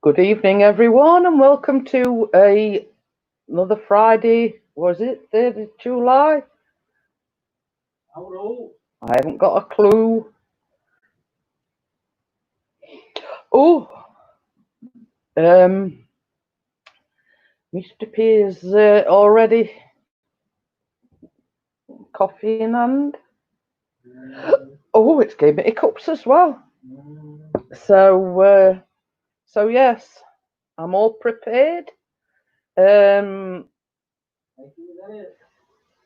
Good evening, everyone, and welcome to another Friday. Was it 3rd of July? I haven't got a clue. Oh, Mr. P is already coffee in hand. Oh, it's gave me hiccups as well. So yes, I'm all prepared. Hi,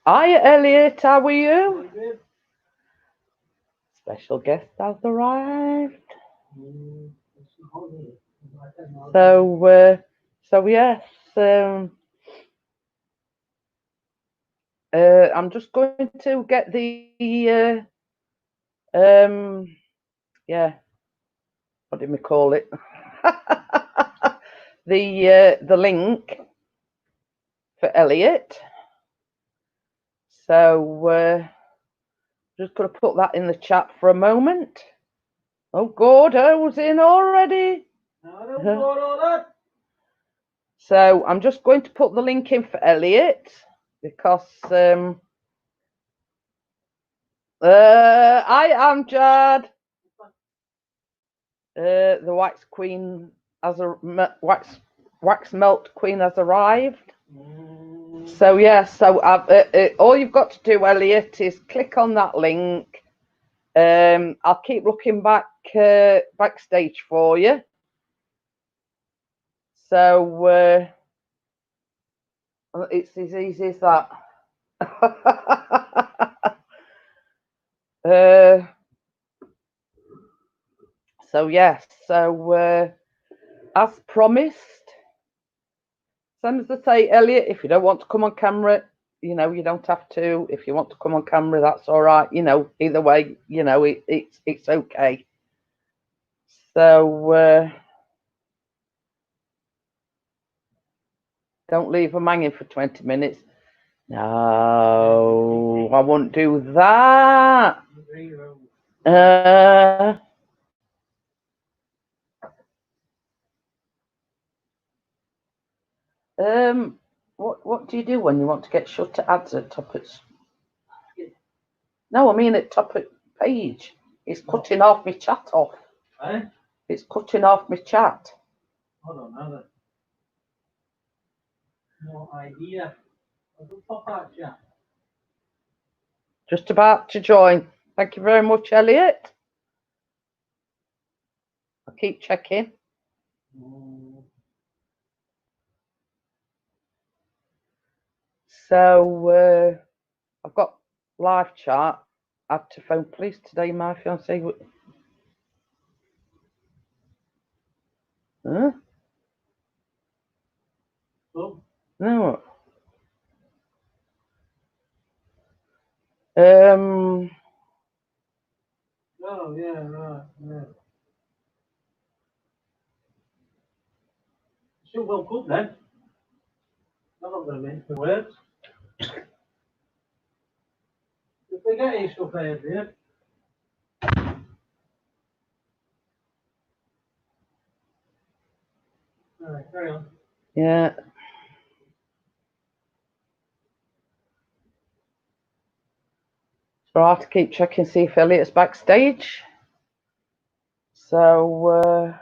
Elliot. How are you? Special guest has arrived. So yes, I'm just going to get the yeah, what did we call it? the link for Elliot. So just going to put that in the chat for a moment. Oh, Gordo's in already. So I'm just going to put the link in for Elliot because I am Jad. The wax queen has a wax melt queen has arrived. So yeah, so all you've got to do, Elliot, is click on that link. I'll keep looking backstage for you. So it's as easy as that. So yes, so as promised, same as I say, Elliot, if you don't want to come on camera, you know, you don't have to. If you want to come on camera, that's all right. You know, either way, you know, it's okay. So don't leave them hanging for 20 minutes. No, I won't do that. What do you do when you want to get shut to ads at top of? No, I mean at top of page. It's cutting off my chat off. Eh? It's cutting off my chat. Hold on, now. No idea. Pop out chat. Just about to join. Thank you very much, Elliot. I'll keep checking. So I've got live chat. Add to phone, please. Today, my fiance. Huh? Oh. No. Oh yeah, right. Yeah. Still well cooked then. I'm not going to mince the words. If they get any stuff out here. All right, carry on. Yeah. So I have to keep checking, see if Elliot's backstage. So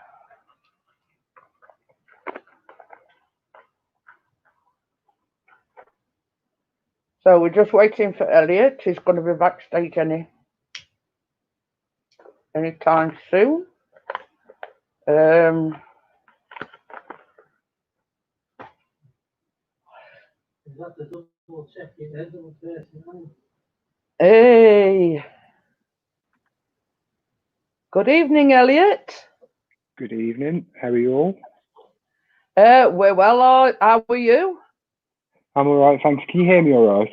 so we're just waiting for Elliot. He's going to be backstage anytime soon. Hey. Good evening, Elliot. Good evening. How are you all? We're well. How are you? I'm all right, thanks. Can you hear me all right?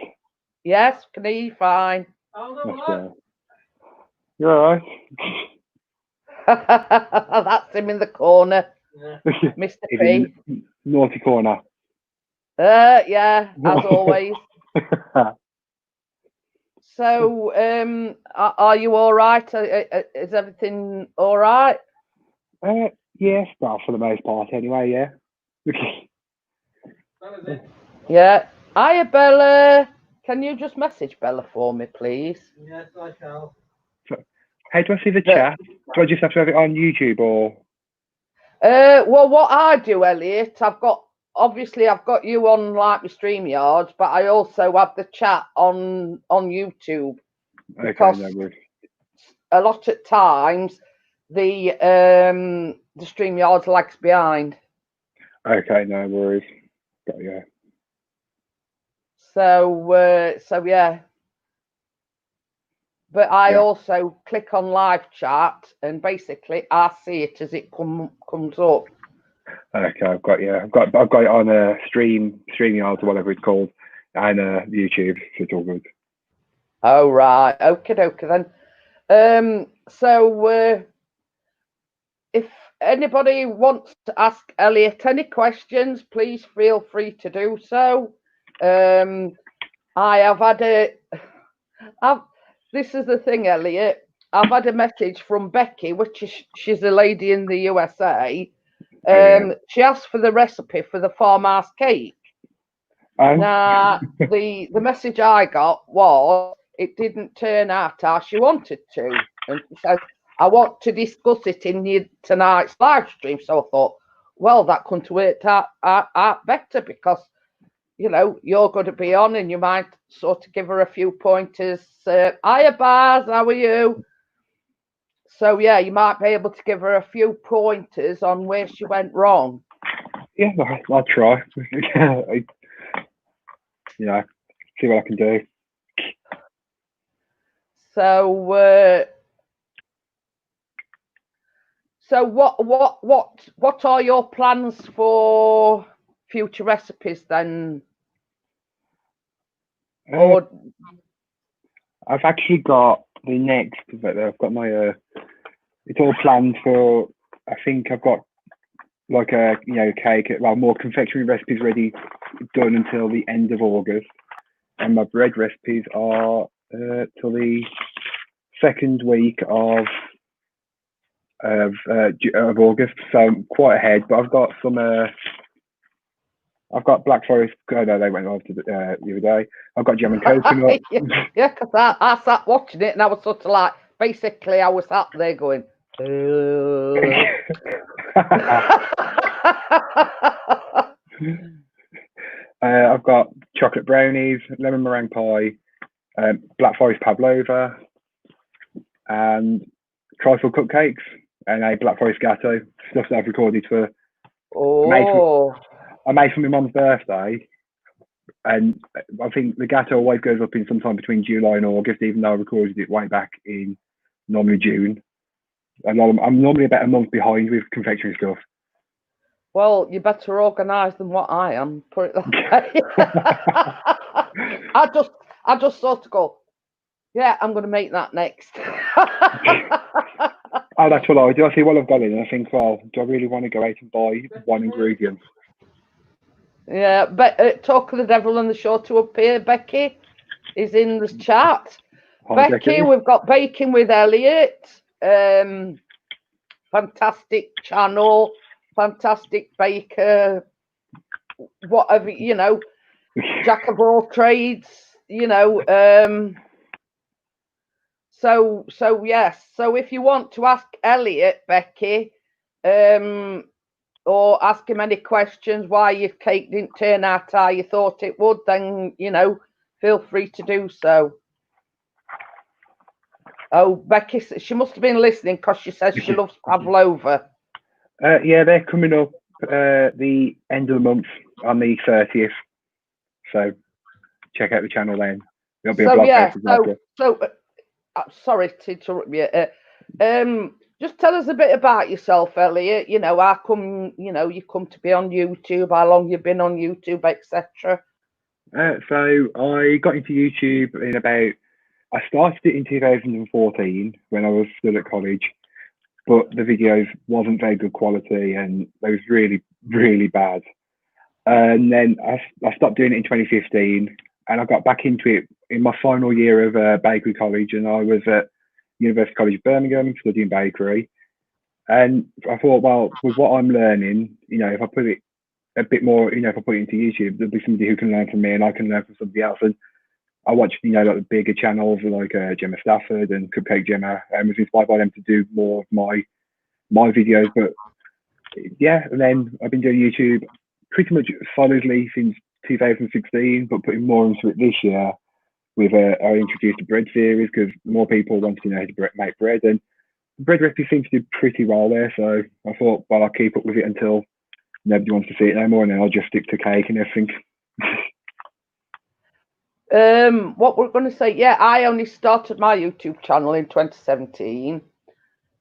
Yes, can hear you fine. You're all right. That's him in the corner, yeah. Mr. P. Naughty corner. Yeah, as always. So, are you all right? Is everything all right? Yes, well, for the most part, anyway. Yeah. Yeah. Hiya, Bella. Can you just message Bella for me, please? Yes, I shall. How do I see the Yeah. chat? Do I just have to have it on YouTube or? Well, what I do, Elliot, I've got you on like my StreamYard, but I also have the chat on YouTube Okay, because no worries. a lot of times the StreamYard lags behind. Okay, no worries. Got you. So yeah. But I Yeah. also click on live chat and basically I see it as it comes up. Okay, I've got you. I've got it on a StreamYard or whatever it's called, and YouTube. So it's all good. Oh right, okay then. So if anybody wants to ask Elliot any questions, please feel free to do so. I have had this is the thing, Elliot. I've had a message from Becky, which is she's a lady in the USA. She asked for the recipe for the farmhouse cake. Now, the message I got was it didn't turn out how she wanted to, and she says, "I want to discuss it in tonight's live stream." So I thought, well, that couldn't work out better because you're going to be on, and you might sort of give her a few pointers. Hiya, Baz, how are you? So yeah, you might be able to give her a few pointers on where she went wrong. Yeah, I'll try. Yeah, see what I can do. So what are your plans for future recipes then? Or I've actually got the next. I've got my. It's all planned for. I think I've got like a cake. Well, more confectionery recipes ready, done until the end of August, and my bread recipes are till the second week of August. So I'm quite ahead, but I've got some. I've got Black Forest. Oh no, they went off the other day. I've got jam and coconut. yeah, because I sat watching it and I was sort of like, basically, I was sat there going. I've got chocolate brownies, lemon meringue pie, Black Forest pavlova, and trifle cupcakes, and a Black Forest gatto. Stuff that I've recorded for. Oh. I made for my mum's birthday, and I think the gatto always goes up in sometime between July and August, even though I recorded it way back in normally June. And I'm normally about a month behind with confectionery stuff. Well, you're better organised than what I am. Put it that way. I just sort of go, yeah, I'm going to make that next. Oh, that's what I do. I see what I've got in, and I think, well, do I really want to go out and buy one ingredient? Yeah, but talk of the devil and the show to appear. Becky is in the chat. Hi, Becky, we've got Baking with Elliot. Fantastic channel, fantastic baker, whatever, jack of all trades, So yes. So if you want to ask Elliot, Becky, or ask him any questions why your cake didn't turn out how you thought it would, then feel free to do so. Oh, Becky, she must have been listening because she says she loves pavlova. Yeah, they're coming up the end of the month on the 30th. So check out the channel then. There'll be a blog post. Sorry to interrupt you. Just tell us a bit about yourself, Elliot. How come you come to be on YouTube? How long you've been on YouTube, etc. So I got into YouTube I started it in 2014 when I was still at college, but the videos wasn't very good quality and they was really, really bad. And then I stopped doing it in 2015, and I got back into it in my final year of bakery college, and I was at University College Birmingham studying bakery. And I thought, well, with what I'm learning, if I put it a bit more, if I put it into YouTube, there'll be somebody who can learn from me, and I can learn from somebody else. And I watched, like the bigger channels like Gemma Stafford and Cupcake Gemma, and was inspired by them to do more of my videos. But yeah, and then I've been doing YouTube pretty much solidly since 2016, but putting more into it this year with I introduced a bread series because more people wanted to know how to make bread, and the bread recipe seems to do pretty well there. So I thought, well, I'll keep up with it until nobody wants to see it no more, and then I'll just stick to cake and everything. What we're going to say, yeah, I only started my YouTube channel in 2017.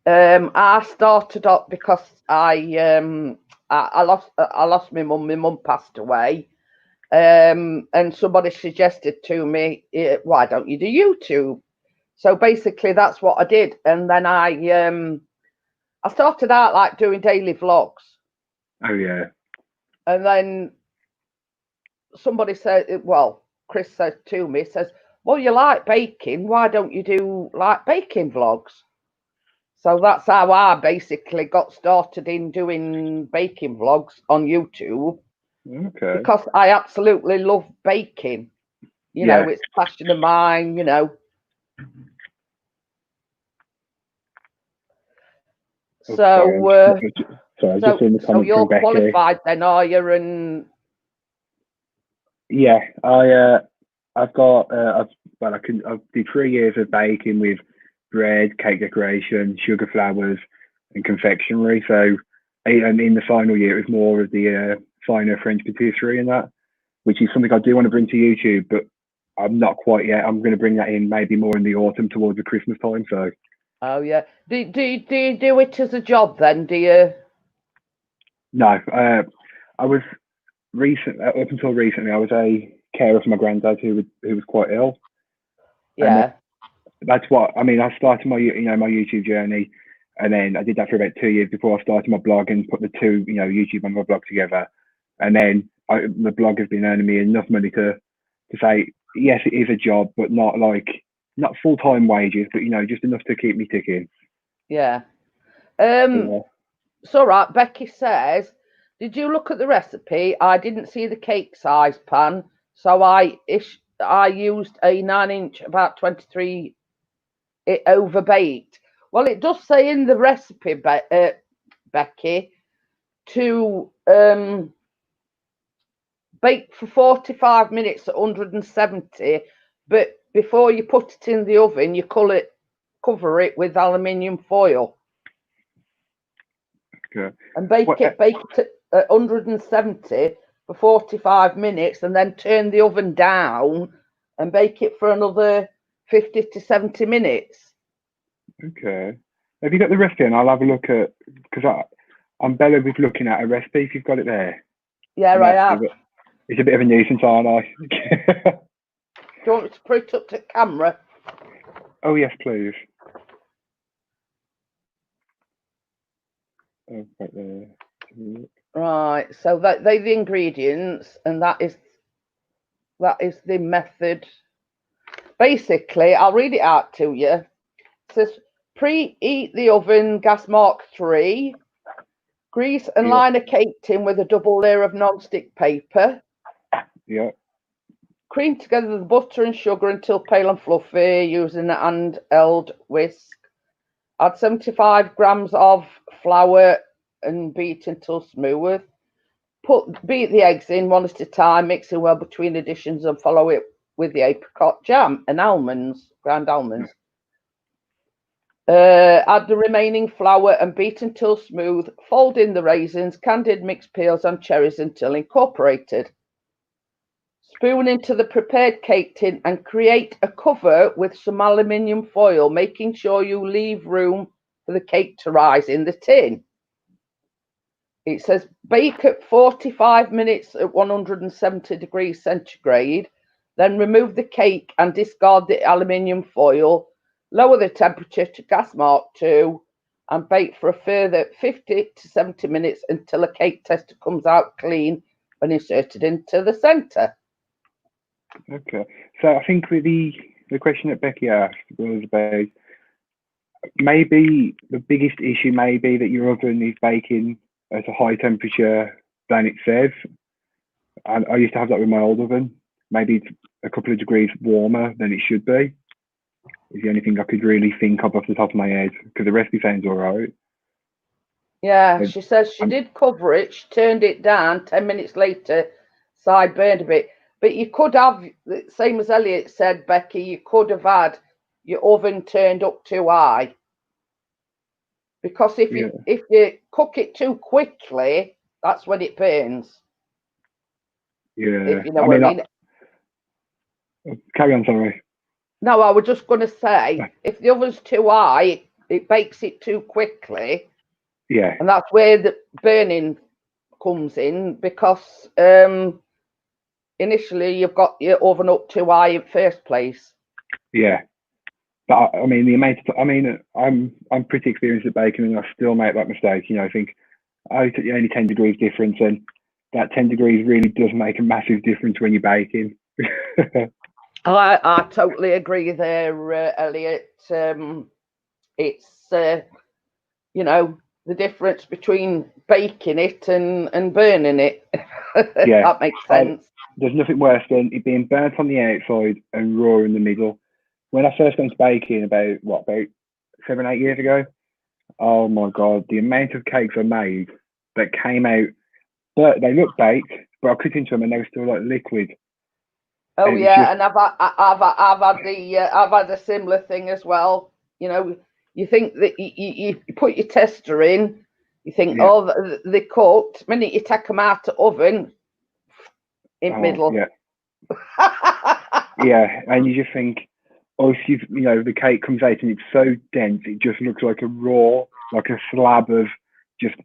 I started up because I lost my mum. My mum passed away, and somebody suggested to me, why don't you do YouTube? So basically, that's what I did, and then I started out like doing daily vlogs. Oh yeah. And then somebody said, well, Chris said to me, says, well, you like baking, why don't you do like baking vlogs? So that's how I basically got started in doing baking vlogs on YouTube. Okay. Because I absolutely love baking. You know, it's a passion of mine, So, so you're qualified then, are you? And yeah, I've got I did 3 years of baking with bread, cake decoration, sugar flowers, and confectionery. So, and in the final year, it was more of the finer French patisserie and that, which is something I do want to bring to YouTube, but I'm not quite yet. I'm going to bring that in maybe more in the autumn towards the Christmas time. So. Oh yeah. Do you do it as a job then? Do you? No, I was up until recently. I was a carer for my granddad who was quite ill. Yeah. That's what I mean. I started my my YouTube journey, and then I did that for about 2 years before I started my blog and put the two YouTube and my blog together. And then the blog has been earning me enough money to say yes, it is a job, but not full time wages, but just enough to keep me ticking. Yeah. It's all right. Becky says, did you look at the recipe? I didn't see the cake size pan, so I used a 9-inch, about 23. It overbaked. Well, it does say in the recipe, Becky, to bake for 45 minutes at 170, but before you put it in the oven, you cover it with aluminium foil. Okay. And bake it at 170 for 45 minutes, and then turn the oven down and bake it for another 50 to 70 minutes. Okay. Have you got the recipe? And I'll have a look at, because I'm better with looking at a recipe if you've got it there. Yeah, I have. It's a bit of a nuisance, aren't I? Do you want me to put it up to camera? Oh, yes, please. Oh, right there. Right, so they're the ingredients, and that is the method. Basically, I'll read it out to you. It says, preheat the oven, gas mark 3. Grease and line a cake tin with a double layer of non-stick paper. Yeah. Cream together the butter and sugar until pale and fluffy using an handheld whisk. Add 75 grams of flour and beat until smooth. Beat the eggs in one at a time, mixing well between additions, and follow it with the apricot jam and almonds, ground almonds. Add the remaining flour and beat until smooth. Fold in the raisins, candied mixed peels and cherries until incorporated. Spoon into the prepared cake tin and create a cover with some aluminium foil, making sure you leave room for the cake to rise in the tin. It says bake at 45 minutes at 170 degrees centigrade, then remove the cake and discard the aluminium foil. Lower the temperature to gas mark 2 and bake for a further 50 to 70 minutes until a cake tester comes out clean when inserted into the centre. Okay. So I think with the question that Becky asked was about maybe the biggest issue may be that your oven is baking at a high temperature than it says. And I used to have that with my old oven. Maybe it's a couple of degrees warmer than it should be. Is the only thing I could really think of off the top of my head, because the recipe sounds all right. Yeah, she says she did cover it. She turned it down. 10 minutes later, side burned a bit. But you could have, same as Elliot said, Becky, you could have had your oven turned up too high. Because if you cook it too quickly, that's when it burns. Yeah. If you know what I mean. Carry on, sorry. No, I was just going to say, if the oven's too high, it bakes it too quickly. Yeah. And that's where the burning comes in, because initially you've got your oven up too high in first place. Yeah. But I mean, the amount of, I mean, I'm pretty experienced at baking, and I still make that mistake. You know, I think, oh, it's only 10 degrees difference, and that 10 degrees really does make a massive difference when you're baking. I totally agree there, Elliot. It's you know, the difference between baking it and burning it. Yeah, that makes sense. There's nothing worse than it being burnt on the outside and raw in the middle. When I first went to baking about 7-8 years ago, oh my god, the amount of cakes I made that came out, but they looked baked, but I cut into them and they were still like liquid. Oh yeah, and I've had a similar thing as well. You know, you think that you put your tester in, you think, oh, they cooked. The minute you take them out of the oven, in middle. Yeah. Yeah, and you just think, oh, if you know, the cake comes out and it's so dense, it just looks like a raw, like a slab of just,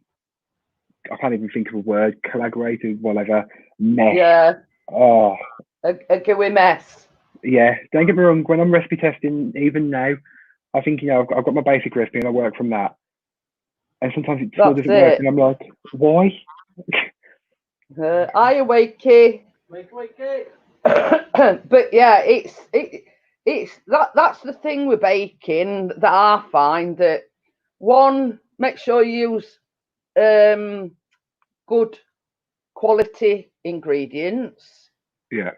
I can't even think of a word, coagulated, whatever, mess. Yeah. Oh. A gooey mess. Yeah, don't get me wrong, when I'm recipe testing, even now, I think, you know, I've got my basic recipe and I work from that. And sometimes it still doesn't work, and I'm like, why? Are you wakey? Wakey. But yeah, it's that's the thing with baking that I find, that one, make sure you use good quality ingredients. Yeah.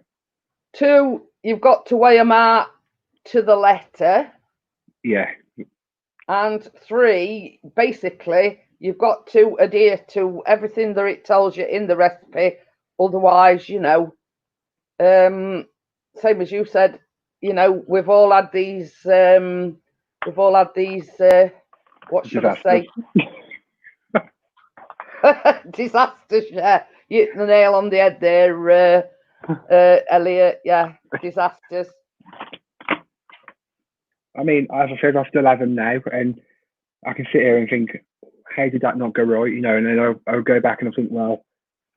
2, you've got to weigh them out to the letter. Yeah. And 3, basically, you've got to adhere to everything that it tells you in the recipe. Otherwise, you know, same as you said, you know, we've all had these, what should I say? Disasters, yeah. You hit the nail on the head there, Elliot. Yeah, disasters. I mean, as I said, I still have them now, and I can sit here and think, how did that not go right? You know, and then I'll go back and I think, well,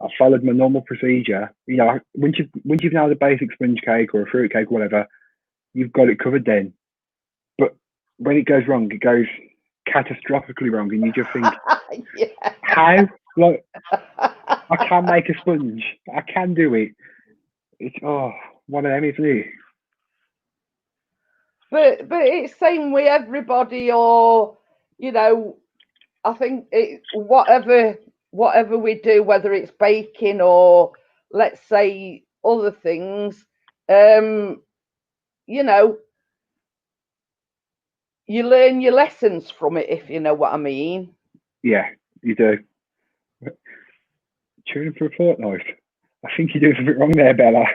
I followed my normal procedure. You know, once you've nailed a basic sponge cake or a fruit cake, whatever, you've got it covered then. But when it goes wrong, it goes catastrophically wrong, and you just think, yeah. How? Like, I can make a sponge. I can do it. It's one of them, isn't it? But it's same with everybody, or you know, I think whatever we do, whether it's baking or let's say other things, you know, you learn your lessons from it, if you know what I mean. Yeah, you do. Tuning for a fortnight. I think you're doing something wrong there, Bella.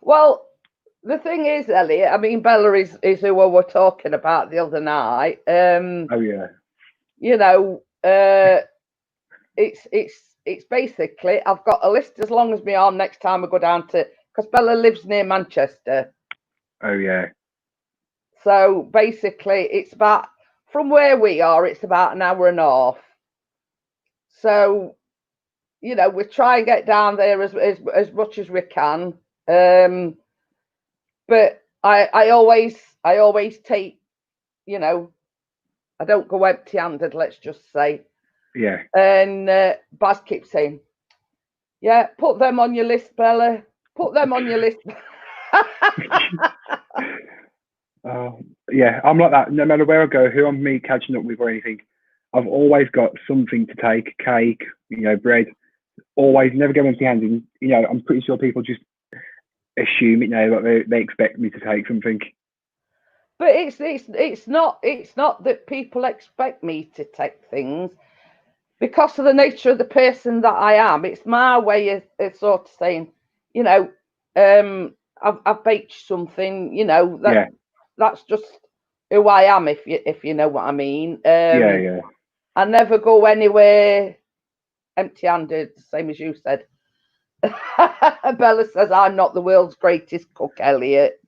Well, the thing is, Elliot, I mean, Bella is who we were talking about the other night. Oh yeah. You know, it's basically, I've got a list as long as my arm next time I go down to, because Bella lives near Manchester. Oh yeah. So basically, it's about, from where we are, it's about an hour and a half. So, you know, we try and get down there as much as we can. But I always take, you know, I don't go empty-handed, let's just say. Yeah. And Baz keeps saying, yeah, put them on your list, Bella. Put them on your list. Yeah, I'm like that. No matter where I go, who I'm meet catching up with or anything, I've always got something to take, cake, bread. Always, never go empty-handed. I'm pretty sure people just assume it now, like they expect me to take something. But it's not that people expect me to take things because of the nature of the person that I am. It's my way of sort of saying, I've baked something, that's just who I am, if you know what I mean. Yeah. I never go anywhere empty-handed, same as you said. Bella says I'm not the world's greatest cook, Elliot.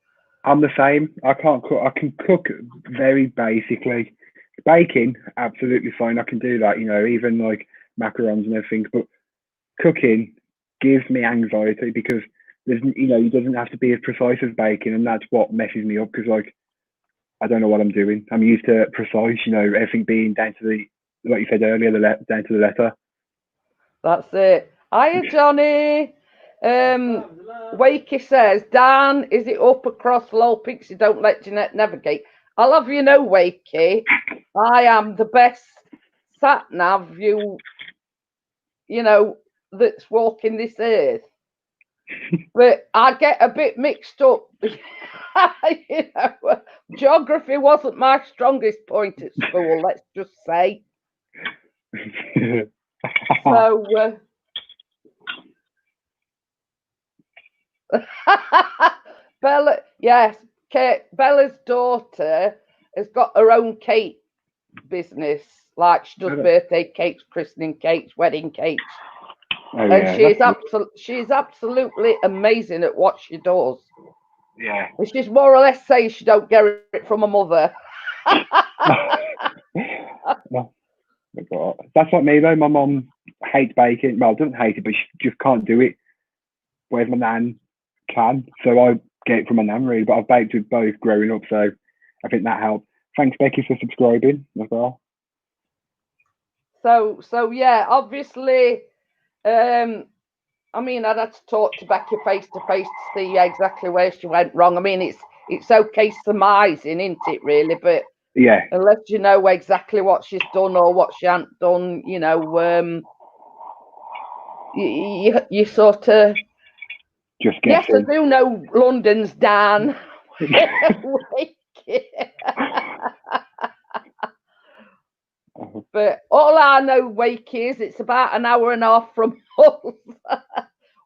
I'm the same. I can't cook. I can cook very basically. Baking, absolutely fine. I can do that, even like macarons and everything. But cooking gives me anxiety because it doesn't have to be as precise as baking, and that's what messes me up because I don't know what I'm doing. I'm used to precise, everything being down to like you said earlier, down to the letter. That's it. Hiya, Johnny. Wakey says, Dan, is it up across Low Pixie? Don't let Jeanette navigate. I'll have you know, Wakey, I am the best sat nav that's walking this earth. But I get a bit mixed up. Geography wasn't my strongest point at school, let's just say. So, Bella, yes, Bella's daughter has got her own cake business. Like she does birthday cakes, christening cakes, wedding cakes. Oh, and she's absolutely amazing at what she does. Yeah. And she's more or less saying she don't get it from her mother. That's like me though. My mum hates baking. Well, doesn't hate it, but she just can't do it. Whereas my nan can. So I get it from my nan really. But I've baked with both growing up, so I think that helped. Thanks, Becky, for subscribing as well. So yeah, obviously, I mean, I'd have to talk to Becky face to face to see exactly where she went wrong. I mean, it's okay surmising, isn't it, really? But yeah, unless you know exactly what she's done or what she hasn't done, you sort of just guessing. Yes, I do know London's Dan. But all I know, Wakey, is it's about an hour and a half from us.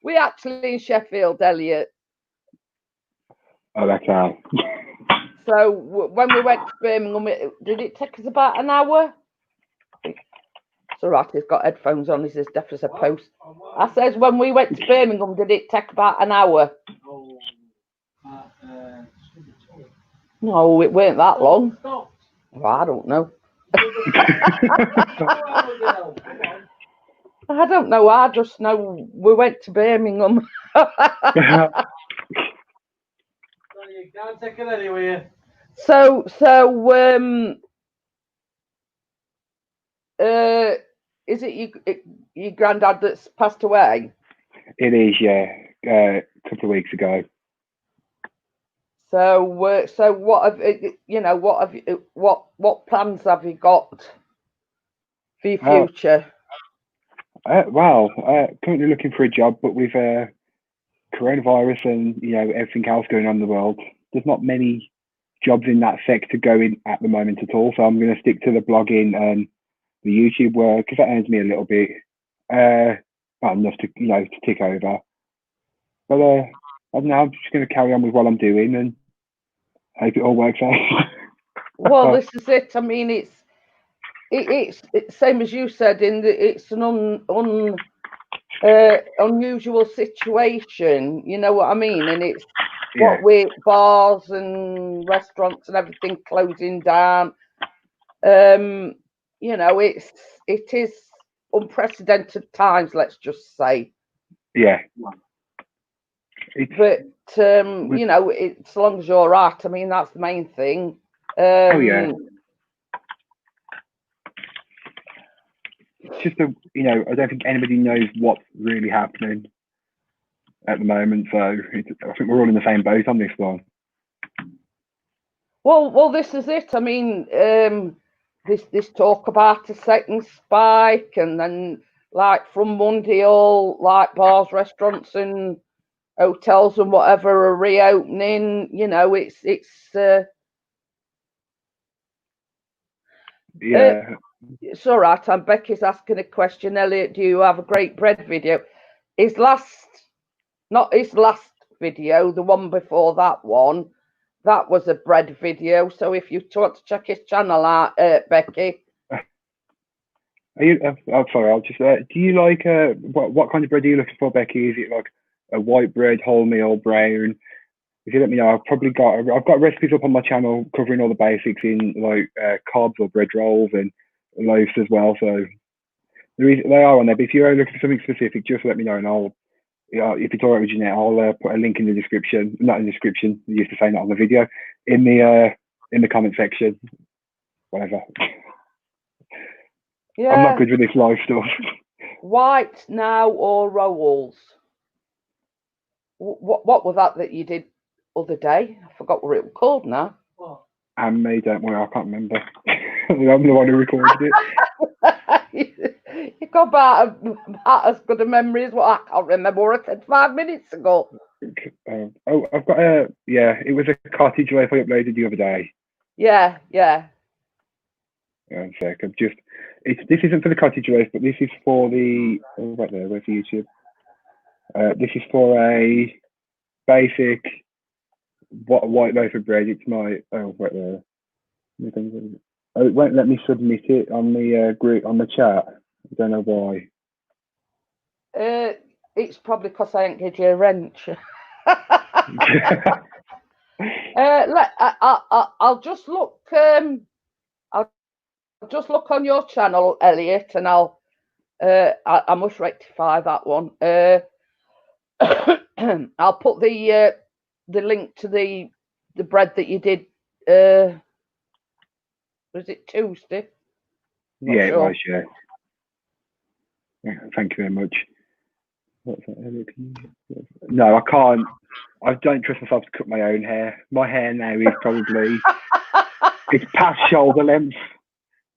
We actually in Sheffield, Elliot. Oh, that's how. So when we went to Birmingham, did it take us about an hour? It's all right, he's got headphones on, he's as deaf as a post. I says, when we went to Birmingham, did it take about an hour? No, it weren't that long. Well, I don't know. I don't know. I just know we went to Birmingham. You can't take it anywhere. So, is it your granddad that's passed away? It is, yeah. A couple of weeks ago. So what what plans have you got for your future? Currently looking for a job, but with coronavirus and everything else going on in the world, there's not many jobs in that sector going at the moment at all. So I'm going to stick to the blogging and the YouTube work because that earns me a little bit, not enough to to tick over. But I don't know. I'm just going to carry on with what I'm doing and hope it all works out. Well, this is it. I mean, it's same as you said. It's an unusual situation. You know what I mean? And it's what with bars and restaurants and everything closing down. It is unprecedented times. Let's just say. Yeah. But as long as you're right, I mean that's the main thing. Oh yeah. it's just a, you know, I don't think anybody knows what's really happening at the moment. So I think we're all in the same boat on this one. Well, this is it. I mean, this talk about a second spike, and then like from Monday, all like bars, restaurants, and hotels and whatever are reopening. You know, it's Yeah. it's all right. And Becky's asking a question. Elliot, do you have a great bread video? Not his last video, the one before that one. That was a bread video. So if you want to check his channel out, Becky. Are you? I'm sorry. I'll just. Do you like what kind of bread are you looking for, Becky? Is it like a white bread, wholemeal, brown? If you let me know, I've got recipes up on my channel covering all the basics in like carbs or bread rolls and loaves as well. So they are on there. But if you're looking for something specific, just let me know, and I'll. If it's all right with Jeanette, I'll put a link in the description. Not in the description. I used to say that on the video. In the comment section. Whatever. Yeah. I'm not good with this live stuff. White now or rolls? What was that you did other day? I forgot what it was called now. What? And me, don't worry, I can't remember. I'm the one who recorded it. You got about as good a memory as what I can't remember what I said 5 minutes ago. I've got it was a cottage life I uploaded the other day. Yeah. One sec, this isn't for the cottage life, but this is for the, right there, where's the YouTube? This is for a basic white loaf of bread. It's my, right there. Oh, it won't let me submit it on the group, on the chat. I don't know why. It's probably because I ain't give you a wrench. I'll just look. I'll just look on your channel, Elliot, and I must rectify that one. I'll put the link to the bread that you did. Was it Tuesday? Yeah, it was. Yeah. Thank you very much. No, I can't. I don't trust myself to cut my own hair. My hair now is probably it's past shoulder length.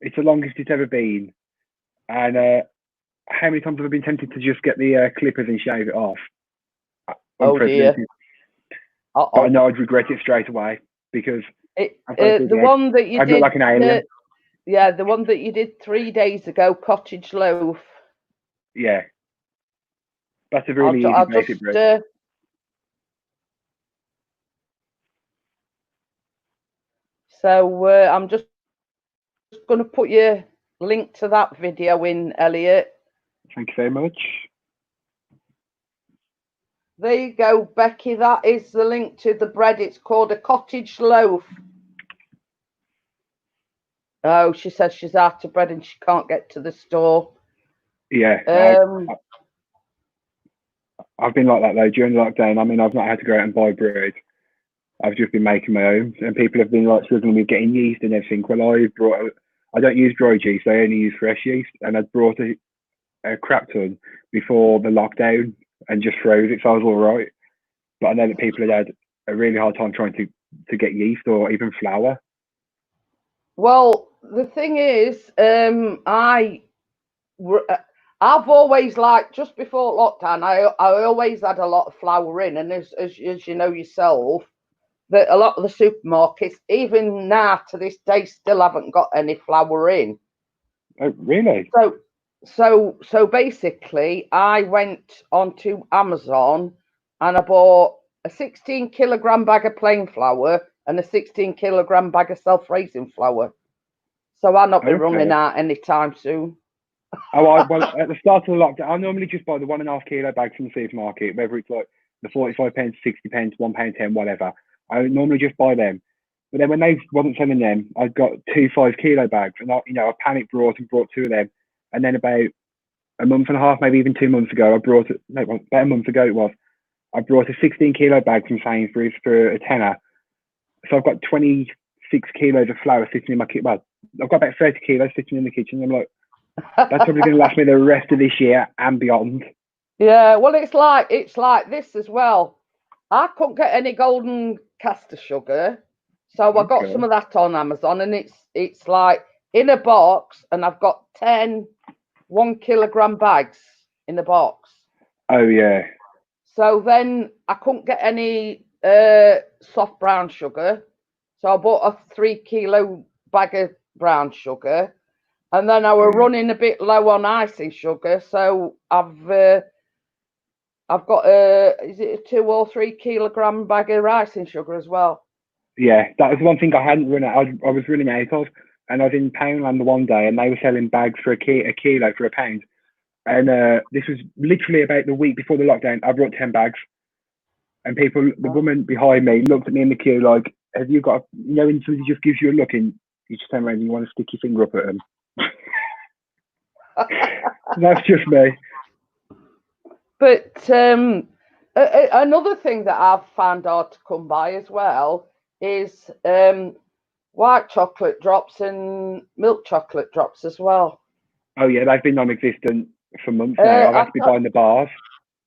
It's the longest it's ever been. And how many times have I been tempted to just get the clippers and shave it off? Oh dear. But I know I'd regret it straight away because the one that you I'd did, look like an alien. The one that you did 3 days ago, cottage loaf. Yeah, that's a really easy basic bread. So I'm just going to put your link to that video in, Elliot. Thank you very much. There you go, Becky. That is the link to the bread. It's called a cottage loaf. Oh, she says she's out of bread and she can't get to the store. Yeah. I've been like that though during lockdown. I mean, I've not had to go out and buy bread. I've just been making my own, and people have been like struggling with getting yeast and everything. Well, I don't use dry yeast. I only use fresh yeast, and I brought a crap ton before the lockdown and just froze it, so I was all right. But I know that people had a really hard time trying to get yeast or even flour. Well, the thing is, I've always liked, just before lockdown, I always had a lot of flour in, and as you know yourself, that a lot of the supermarkets, even now to this day, still haven't got any flour in. Oh, really? So basically, I went onto Amazon and I bought a 16-kilogram bag of plain flour and a 16-kilogram bag of self-raising flour. So I'll not be running out anytime soon. Well, at the start of the lockdown, I normally just buy the 1.5 kilo bag from the supermarket, whether it's like the 45 pence, 60 pence, £1.10, whatever. I normally just buy them. But then when they wasn't selling them, I got 2 5-kilo bags, and I panic bought 2 of them. And then about a month and a half, maybe even 2 months ago, about a month ago it was, I brought a 16-kilo bag from Sainsbury's for a tenner. So I've got 26 kilos of flour sitting in my kitchen. Well, I've got about 30 kilos sitting in the kitchen. I'm like, That's probably going to last me the rest of this year and beyond. Yeah, well, it's like this as well. I couldn't get any golden caster sugar, so I got Okay. some of that on Amazon, and it's like in a box, and I've got 10 1 kilogram bags in the box. Oh yeah. So then I couldn't get any soft brown sugar, so I bought a 3 kilo bag of brown sugar, and then I were running a bit low on icing sugar, so I've got is it a 2 or 3 kilogram bag of icing sugar as well? Yeah, that was one thing I hadn't run out. I was running out of, and I was in Poundland the one day, and they were selling bags for a kilo for £1. And this was literally about the week before the lockdown. I brought 10 bags, and the woman behind me looked at me in the queue like, "Have you got?" When somebody just gives you a look, and you just turn around and you want to stick your finger up at them. That's just me. But another thing that I've found hard to come by as well is white chocolate drops and milk chocolate drops as well. Oh yeah, they've been non-existent for months now. I've had to be buying the bars.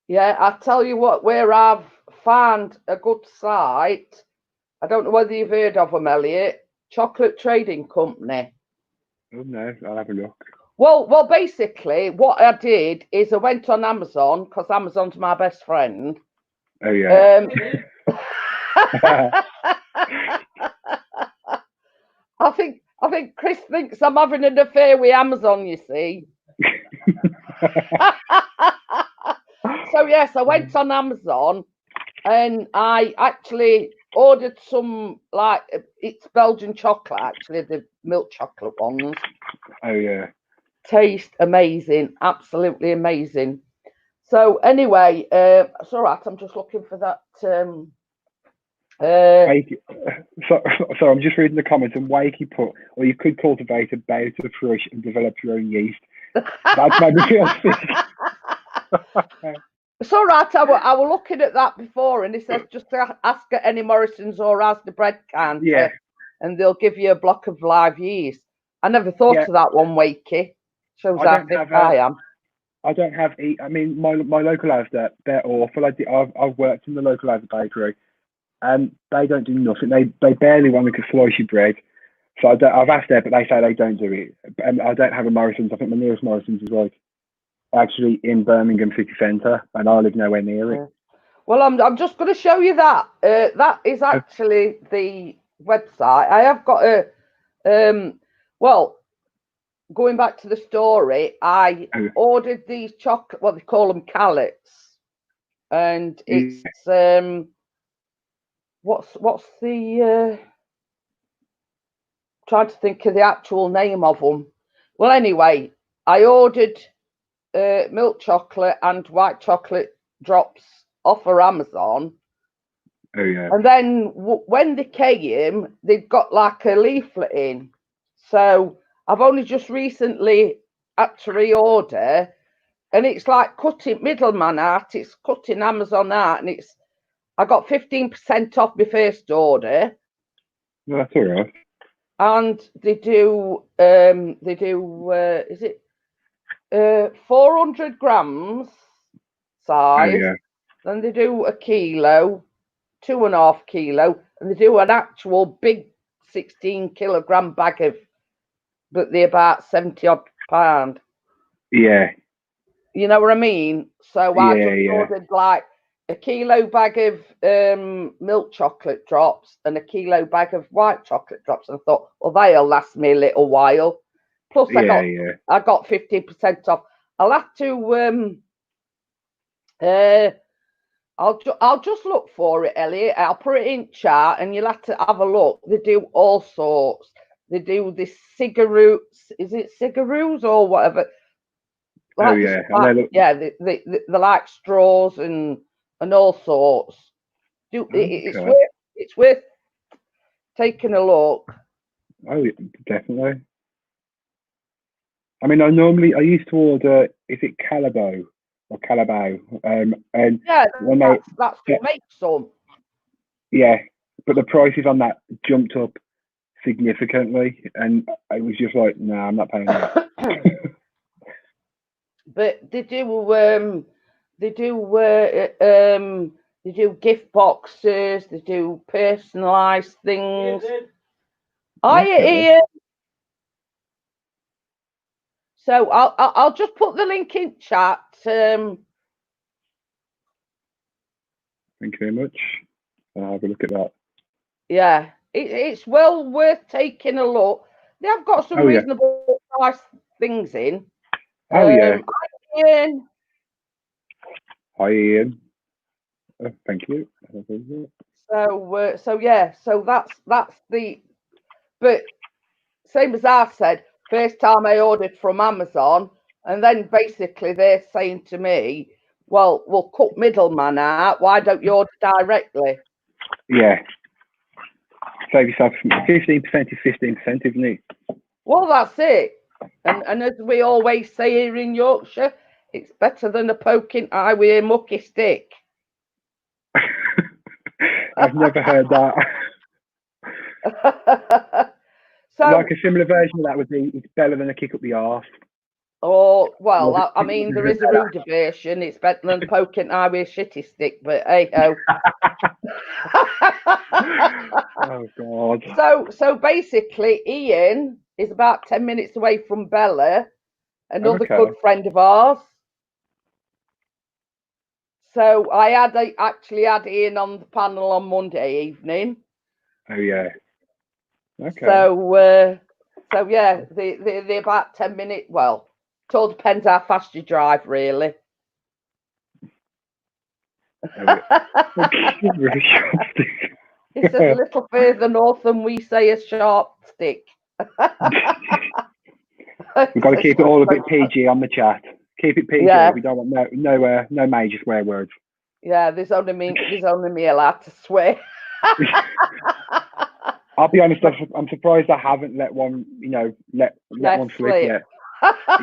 Yeah, I tell you what, where I've found a good site, I don't know whether you've heard of them, Elliot, Chocolate Trading Company. Oh no, I'll have a look. Well, basically, what I did is I went on Amazon, because Amazon's my best friend. Oh yeah. I think Chris thinks I'm having an affair with Amazon, you see. So yes, I went on Amazon and I actually ordered some, like, it's Belgian chocolate, actually, the milk chocolate ones. Oh yeah. Taste amazing, absolutely amazing. So anyway, it's all right, I'm just looking for that. So I'm just reading the comments, and Wakey put, or you could cultivate a bout of thrush and develop your own yeast. That's made me feel sick. It's all right. I was looking at that before, and it says just ask at any Morrison's or ask the bread counter, Yeah. and they'll give you a block of live yeast. I never thought of that one, Wakey. Shows how thick I am. I don't have. I mean, my local Asda, they're awful. I've worked in the local Asda bakery, and they don't do nothing. They barely want to slice your bread. So I've asked there, but they say they don't do it. And I don't have a Morrison's. I think the nearest Morrison's is like actually in Birmingham city centre, and I live nowhere near it. Well, I'm just going to show you that. That is actually the website. I have got a well, going back to the story, I ordered these chocolate, what they call them, callets, and it's what's the trying to think of the actual name of them. Well, anyway, I ordered milk chocolate and white chocolate drops off of Amazon. Oh yeah. And then when they came, they've got like a leaflet in. So I've only just recently had to reorder, and it's like cutting middleman out. It's cutting Amazon out, and I got 15% off my first order. Well, that's all right. And they do is it 400 grams size? Oh yeah. Then they do a kilo, 2.5 kilo, and they do an actual big 16 kilogram bag of, but they're about 70 odd pound. Yeah. You know what I mean? So I just ordered like a kilo bag of milk chocolate drops and a kilo bag of white chocolate drops, and I thought, well, they'll last me a little while. Plus, I got 15% off. I'll have to I'll just look for it, Elliot. I'll put it in chat, and you'll have to have a look. They do all sorts. They do this cigaroos. Is it cigaroos or whatever? Like, oh yeah, they like straws and all sorts. It's worth taking a look. Oh, definitely. I mean, I used to order. Is it Calabo or Calabao? And yeah, that's what makes some. Yeah, but the prices on that jumped up significantly, and I was just like, "Nah, I'm not paying that." but they do gift boxes, they do personalised things. Hiya, Okay. Ian. So I'll just put the link in chat. Thank you very much. I'll have a look at that. Yeah, it's well worth taking a look. They have got some Oh, yeah. reasonable price things in. Oh, yeah. Ian. Hi, Ian. Thank you. So yeah, so that's the. But same as I said, first time I ordered from Amazon, and then basically they're saying to me, "Well, we'll cut middleman out. Why don't you order directly?" Yeah. Save yourself 15% is 15%, isn't it? Well, that's it. And as we always say here in Yorkshire, it's better than a poking eye with a mucky stick. I've never heard that. So, like a similar version of that would be, it's better than a kick up the arse. or well, I mean, there is a ruder version. It's better than poking eye with a shitty stick, but hey ho. Oh God. So basically, Ian is about 10 minutes away from Bella, another Okay. good friend of ours. So I actually had Ian on the panel on Monday evening. Oh yeah. Okay. So yeah, they're about 10 minutes. Well, it all depends how fast you drive, really. Really sharp stick. It's a little further north than we say a sharp stick. We've got to keep it all a bit PG on the chat. Keep it PG. Yeah. We don't want no major swear words. Yeah, there's only me allowed to swear. I'll be honest. I'm surprised I haven't let one. Let one slip yet.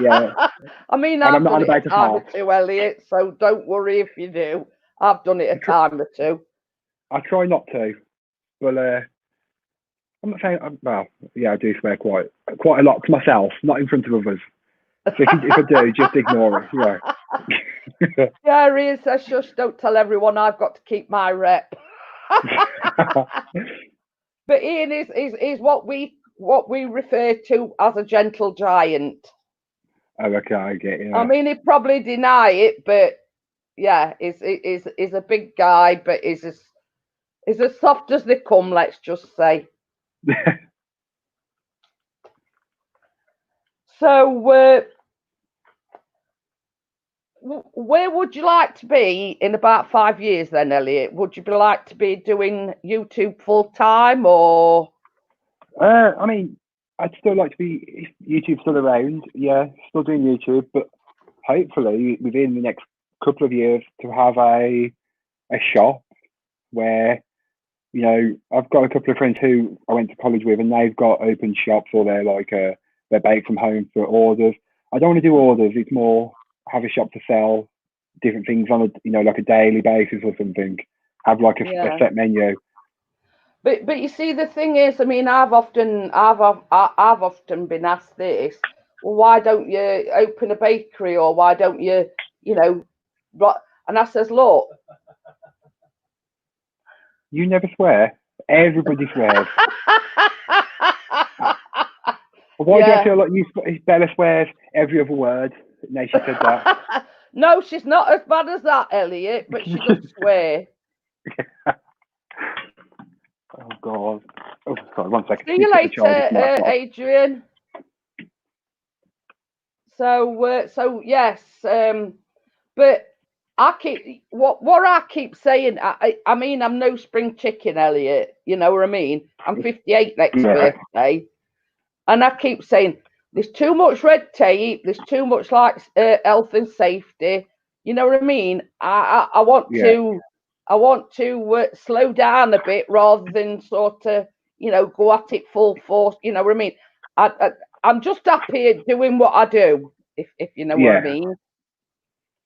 Yeah. I mean, And I've I'm not done on it a time or two, Elliot. So don't worry if you do. I've done it a time or two. I try not to, but I'm not saying. Well, yeah, I do swear quite a lot to myself, not in front of others. So if I do, just ignore it. Yeah. Yeah, Ian says, shush, don't tell everyone I've got to keep my rep. But Ian is what we refer to as a gentle giant. Oh, okay, I get you. I mean, he'd probably deny it, but yeah, is a big guy, but is as soft as they come, let's just say. So, where would you like to be in about 5 years then, Elliot? Would you be like to be doing YouTube full time, or? I mean, I'd still like to be, if YouTube's still around, yeah, still doing YouTube, but hopefully within the next couple of years to have a shop where, I've got a couple of friends who I went to college with and they've got open shops, or they're like, they're bake from home for orders. I don't want to do orders. It's more have a shop to sell different things on a, like a daily basis or something. Have like a set menu. But you see, the thing is, I mean, I've often been asked this. Well, why don't you open a bakery, or why don't you, And I says, look. You never swear. Everybody swears. Why do I feel like Bella swears every other word? No, she said that. No, she's not as bad as that, Elliot, but she does swear. Oh God. Oh, sorry, 1 second. See you later, Adrian. So yes, but I keep what I keep saying. I mean, I'm no spring chicken, Elliot. You know what I mean? I'm 58 next birthday, and I keep saying there's too much red tape. There's too much health and safety. You know what I mean? I want to slow down a bit rather than sort of go at it full force. You know what I mean? I'm just happy doing what I do. If you know what I mean.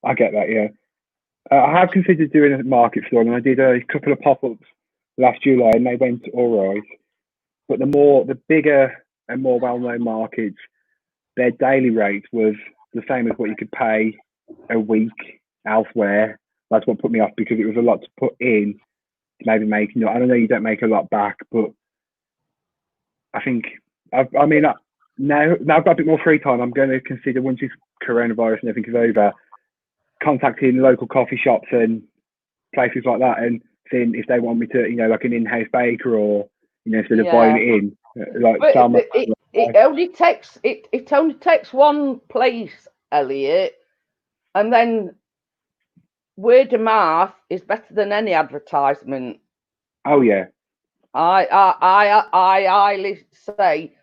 I get that. Yeah. I have considered doing a market store, and I did a couple of pop-ups last July, and they went all right. But the bigger and more well-known markets, their daily rate was the same as what you could pay a week elsewhere. That's what put me off, because it was a lot to put in to maybe make. You know, I don't know, you don't make a lot back, but I think I mean now I've got a bit more free time. I'm going to consider, once this coronavirus and everything is over, contacting local coffee shops and places like that and seeing if they want me to, you know, like an in-house baker, or, you know, instead of buying it in, like But sell my. it only takes one place, Elliot, and then word of mouth is better than any advertisement. Oh yeah, I highly say,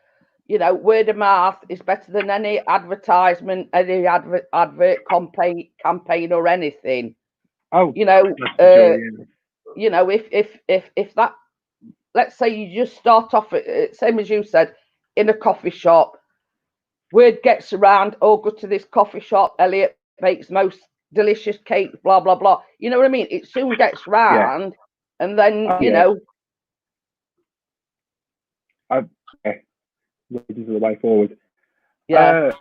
you know, word of mouth is better than any advertisement, any advert campaign or anything. oh, You know, sure, yeah. you know, if that, let's say you just start off at, same as you said, in a coffee shop, word gets around, oh, go to this coffee shop, Elliot makes most delicious cake, blah blah blah. You know what I mean? It soon gets round, and then you know. Weddings are the way forward. Yeah.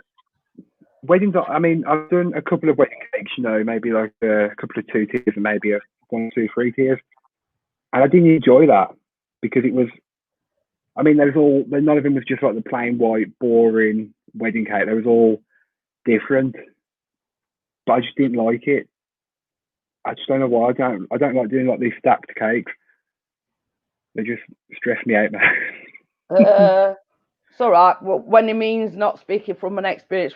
Weddings. I mean, I've done a couple of wedding cakes. You know, maybe like a couple of 2 tiers and maybe a 1, 2, 3 tiers, and I didn't enjoy that, because it was. I mean, none of them was just like the plain white, boring wedding cake. They was all different, but I just didn't like it. I just don't know why. I don't like doing like these stacked cakes. They just stress me out, man. It's all right. Well, when he means not speaking from an experience,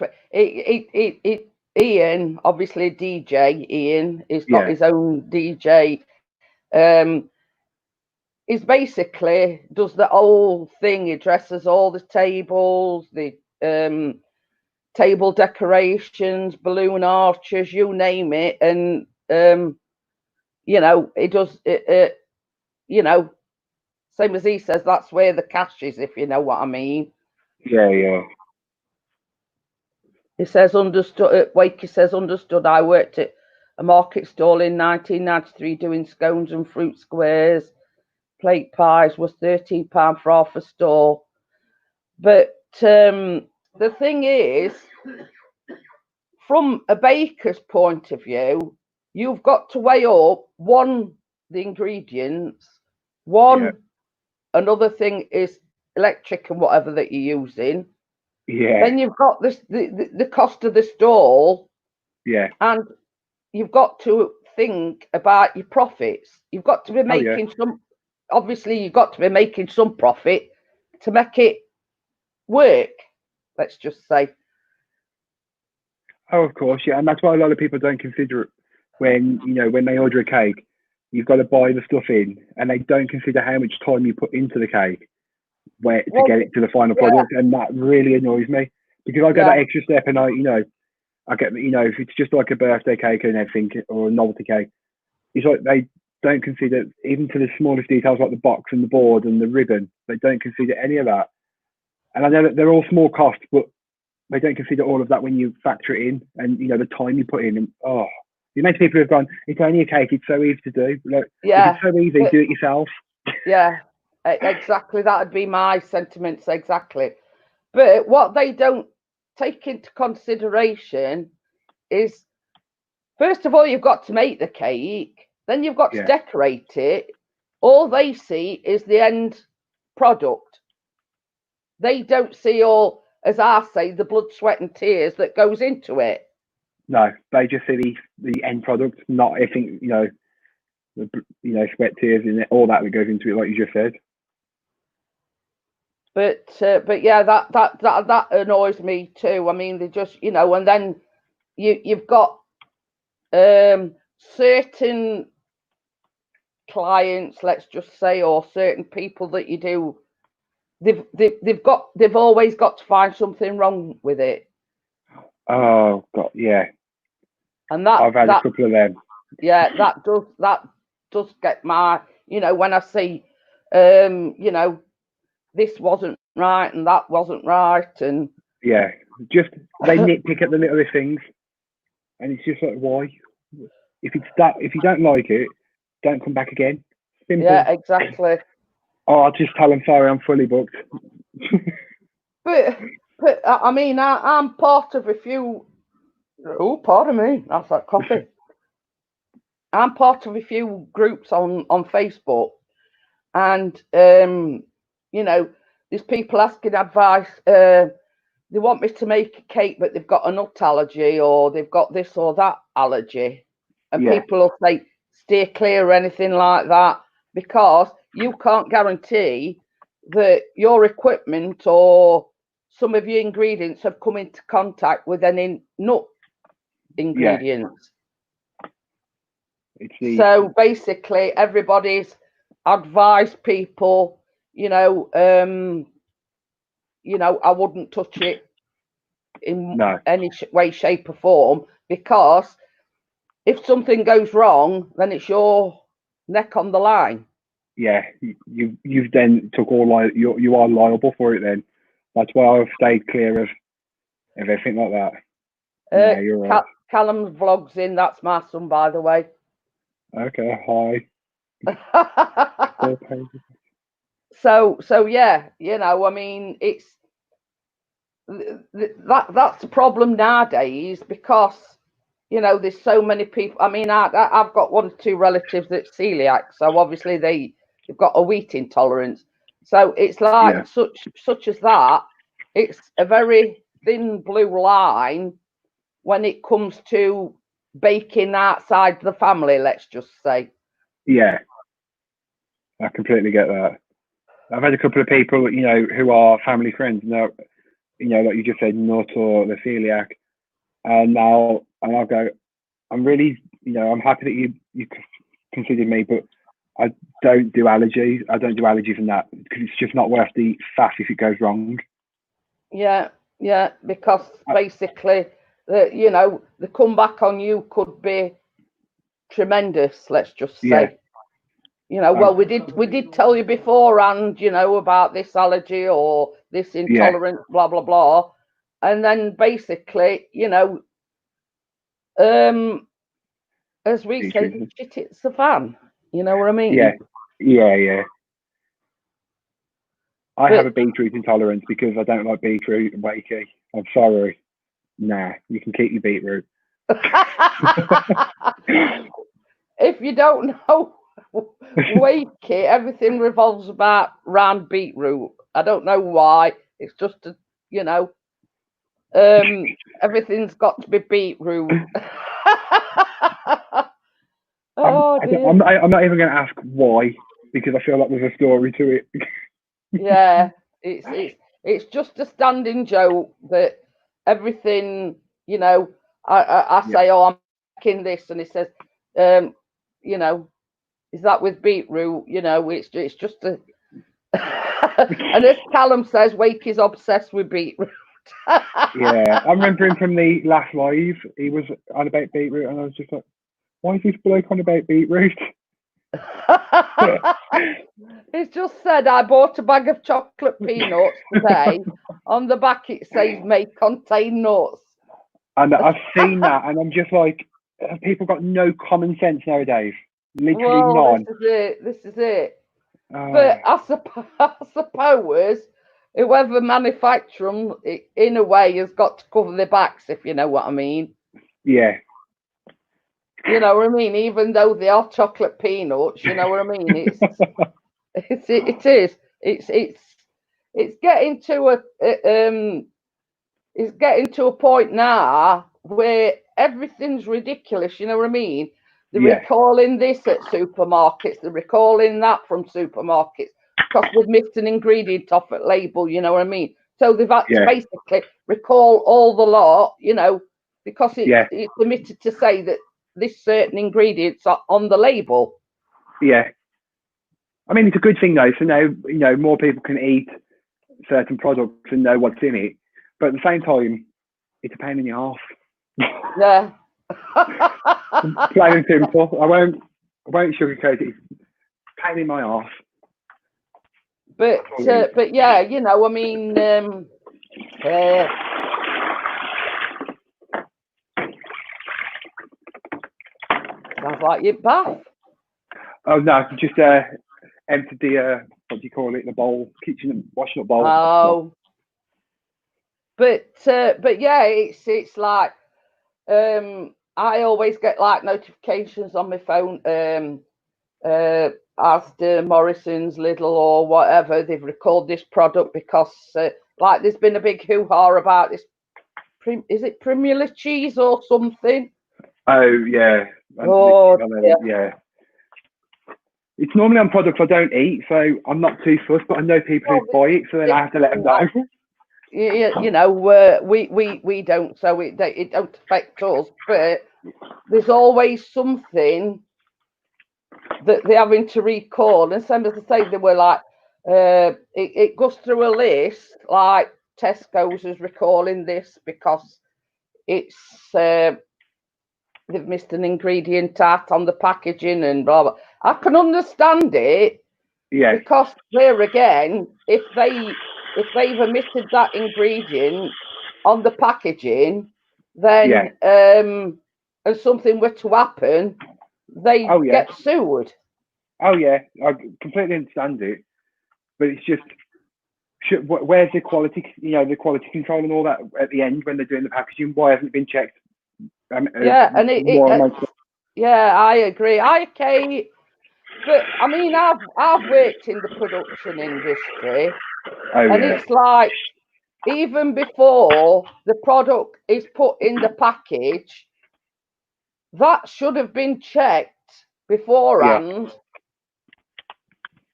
Ian, obviously DJ. Ian, he's got his own DJ. He's basically does the whole thing. He dresses all the tables, the table decorations, balloon arches, you name it, and you know, he does it. You know, same as he says, that's where the cash is, if you know what I mean. Yeah. He says, understood. Wakey says, understood. I worked at a market stall in 1993 doing scones and fruit squares. Plate pies was £13 for half a store. But the thing is, from a baker's point of view, you've got to weigh up, one, the ingredients, another thing is electric and whatever that you're using. Yeah. Then you've got this the cost of the stall. Yeah. And you've got to think about your profits. You've got to be making some. Obviously, you've got to be making some profit to make it work. Let's just say. Oh, of course, yeah, and that's why a lot of people don't consider it when they order a cake. You've got to buy the stuff in, and they don't consider how much time you put into the cake to get it to the final product, and that really annoys me, because I get that extra step, and I get, if it's just like a birthday cake and everything, or a novelty cake, it's like they don't consider, even to the smallest details, like the box and the board and the ribbon. They don't consider any of that, and I know that they're all small costs, but they don't consider all of that when you factor it in, and the time you put in. And the amount of people who've gone, it's only a cake, it's so easy to do. Like, if it's so easy, do it yourself. Yeah, exactly. That would be my sentiments, exactly. But what they don't take into consideration is, first of all, you've got to make the cake, then you've got to decorate it. All they see is the end product. They don't see all, as I say, the blood, sweat and tears that goes into it. No, they just see the end product, not everything, sweat, tears, and all that goes into it, like you just said. But yeah, that annoys me too. I mean, they just, and then you've got certain clients, let's just say, or certain people that you do, they've always got to find something wrong with it. Oh God, yeah. And I've had a couple of them. Yeah, that does get my, when I see, this wasn't right and that wasn't right, and yeah, just they nitpick at the littlest things, and it's just like, why? If you don't like it, don't come back again. Simple. Yeah, exactly. I'll just tell them, sorry, I'm fully booked. but I mean, I'm part of a few Oh, pardon me. That's like coffee. I'm part of a few groups on Facebook, and you know, there's people asking advice. They want me to make a cake, but they've got a nut allergy, or they've got this or that allergy, and Yeah. people will say steer clear or anything like that, because you can't guarantee that your equipment or some of your ingredients have come into contact with any nut ingredients. It's the So basically, everybody's advised people, I wouldn't touch it in no. any way, shape, or form, because if something goes wrong, then it's your neck on the line. Yeah, you've then took all you are liable for it then. That's why I've stayed clear of everything like that. Yeah, you're right. Callum's vlogs in. That's my son, by the way. Okay, hi. So yeah, I mean, it's that's the problem nowadays, because there's so many people. I mean, I've got 1 or 2 relatives that's celiac, so obviously they've got a wheat intolerance. So it's like such as that. It's a very thin blue line when it comes to baking outside the family, let's just say. Yeah, I completely get that. I've had a couple of people, who are family friends, like you just said, nut or the celiac, and I'll go, I'm really, I'm happy that you considered me, but I don't do allergies. I don't do allergies and that, because it's just not worth the faff if it goes wrong. Yeah, because basically, the comeback on you could be tremendous. Let's just say. Yeah. Well, we did tell you beforehand, about this allergy or this intolerance, blah blah blah, and then basically, as we say, shit hits the fan. You know what I mean? Yeah. I have a beetroot intolerance because I don't like beetroot and wakey. I'm sorry. Nah, you can keep your beetroot. If you don't know, wakey, everything revolves around beetroot. I don't know why. It's just everything's got to be beetroot. Oh dear. I'm not even going to ask why, because I feel like there's a story to it. Yeah, it's just a standing joke that everything, I say, oh, I'm making this, and it says, is that with beetroot? It's just a. And as Callum says, Wake is obsessed with beetroot. Yeah, I remember him from the last live. He was on about beetroot, and I was just like, why is this bloke on about beetroot? He's just said, I bought a bag of chocolate peanuts today. On the back it says may contain nuts. And I've seen that, and I'm just like, people got no common sense nowadays. Literally none. This is it. But I suppose whoever manufactures them, in a way, has got to cover their backs, if you know what I mean. Yeah. You know what I mean? Even though they are chocolate peanuts, you know what I mean? It is. It's getting to a point now where everything's ridiculous. You know what I mean? They're recalling this at supermarkets. They're recalling that from supermarkets because they've missed an ingredient off at label. You know what I mean? So they've had to basically recall all the lot. Because it's permitted to say that this certain ingredients are on the label. Yeah. I mean, it's a good thing though. So now, more people can eat certain products and know what's in it. But at the same time, it's a pain in the arse. Yeah. Plain and simple. I won't sugarcoat it. It's a pain in my arse. But yeah, I mean, sounds like your bath. Oh no, just emptied the what do you call it? The bowl, kitchen washing up bowl. Oh. But yeah, it's like I always get like notifications on my phone. Asda, Morrison's, Lidl, or whatever, they've recalled this product because, like, there's been a big hoo-ha about this. Is it Primula cheese or something? Oh yeah. Oh, Yeah. It's normally on products I don't eat, so I'm not too fussed. But I know people who buy it, so then I have to let them know. You know, we don't, so it don't affect us. But there's always something that they're having to recall, and same as I say, they were like, it goes through a list, like Tesco's is recalling this because it's they've missed an ingredient out on the packaging and blah blah. I can understand it, Yeah. because there again, if they've omitted that ingredient on the packaging, then and something were to happen, they get sued. Oh yeah, I completely understand it, but it's just, where's the quality? You know, the quality control and all that at the end when they're doing the packaging. Why hasn't it been checked? Yeah, and yeah, I agree. Okay, but I mean, I've worked in the production industry, and it's like, even before the product is put in the package, that should have been checked beforehand.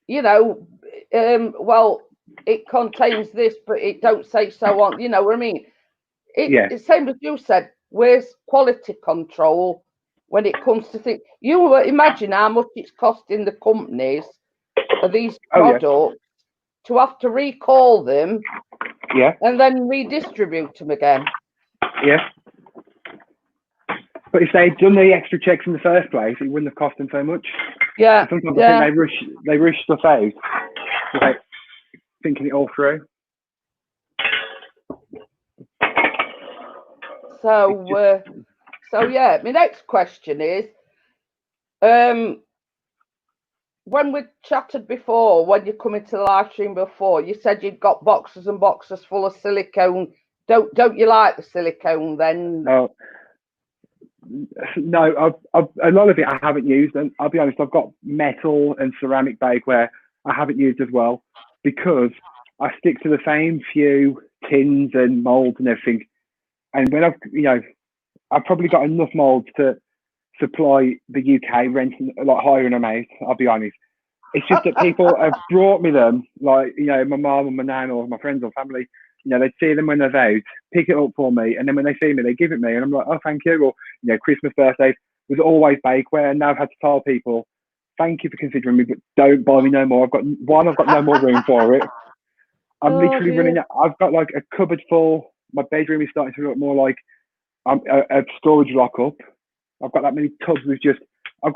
You know, well, it contains this, but it don't say so on. You know what I mean? It's same as you said. Where's quality control when it comes to things? You imagine how much it's costing the companies of these products to have to recall them, and then redistribute them again. Yeah. But if they'd done the extra checks in the first place, it wouldn't have cost them so much. Yeah. Sometimes I think they rush stuff out without thinking it all through. So yeah, my next question is, when we chatted before, when you come into the live stream before, you said you'd got boxes and boxes full of silicone. Don't you like the silicone then? No, a lot of it I haven't used, and I'll be honest, I've got metal and ceramic bakeware I haven't used as well, because I stick to the same few tins and molds and everything. And when I've probably got enough molds to supply the UK, renting a lot higher in amount. I'll be honest. It's just that people have brought me them, like, my mum and my nan or my friends or family. They'd see them when they're out, pick it up for me, and then when they see me, they give it me, and I'm like, oh, thank you. Or Christmas, birthdays was always bakeware, and now I've had to tell people, thank you for considering me, but don't buy me no more. I've got no more room for it. I'm literally running out. I've got like a cupboard full. My bedroom is starting to look more like a storage lockup. I've got that many tubs with just. I've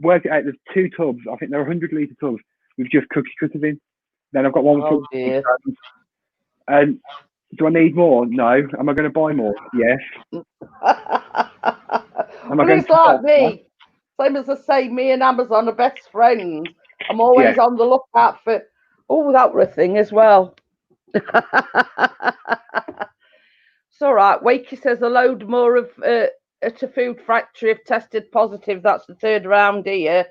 worked it out. There's 2 tubs. I think they're 100-litre tubs with just cookie cutters in. Then I've got one with. And do I need more? No. Am I going to buy more? Yes. But it's like me. Same as I say, me and Amazon are best friends. I'm always on the lookout for. Oh, that were a thing as well. It's all right. Wakey says a load more of at a food factory have tested positive. That's the 3rd round here.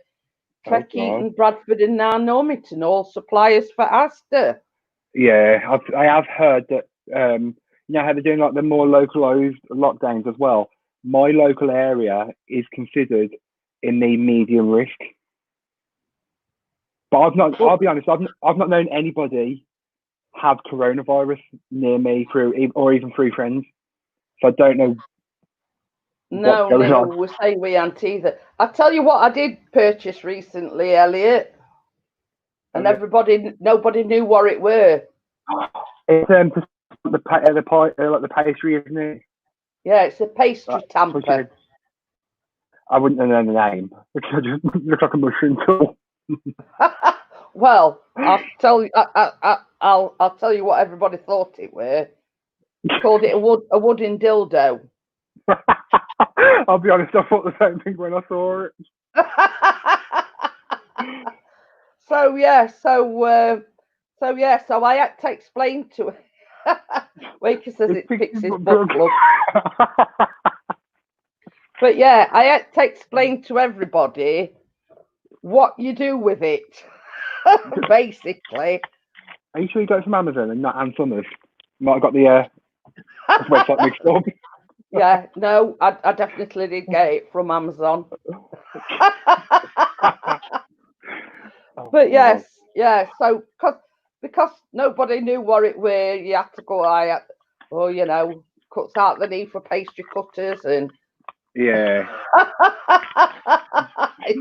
Trek Eaton, Bradford, and now Normanton, all suppliers for Asda. Yeah, I have heard that. How they're doing like the more localized lockdowns as well. My local area is considered in the medium risk. But I'll be honest, I've not known anybody have coronavirus near me or even through friends. So I don't know. No, we're saying we aren't either. I'll tell you what I did purchase recently, Elliot. And nobody knew what it were. It's the pastry, isn't it? Yeah, it's a pastry tamper. I wouldn't know the name. It just looks like a mushroom tool. Well, I'll tell you. I'll tell you what everybody thought it were. Called it a wooden dildo. I'll be honest. I thought the same thing when I saw it. So I had to explain to her. Wakey says it fixes butt plug. But yeah, I had to explain to everybody what you do with it, basically. Are you sure you got it from Amazon and not Ann Summers? Might have got the website mixed up. Yeah, no, I definitely did get it from Amazon. But yes, yeah. So because nobody knew what it were, you had to go. Or cuts out the need for pastry cutters and. Yeah. I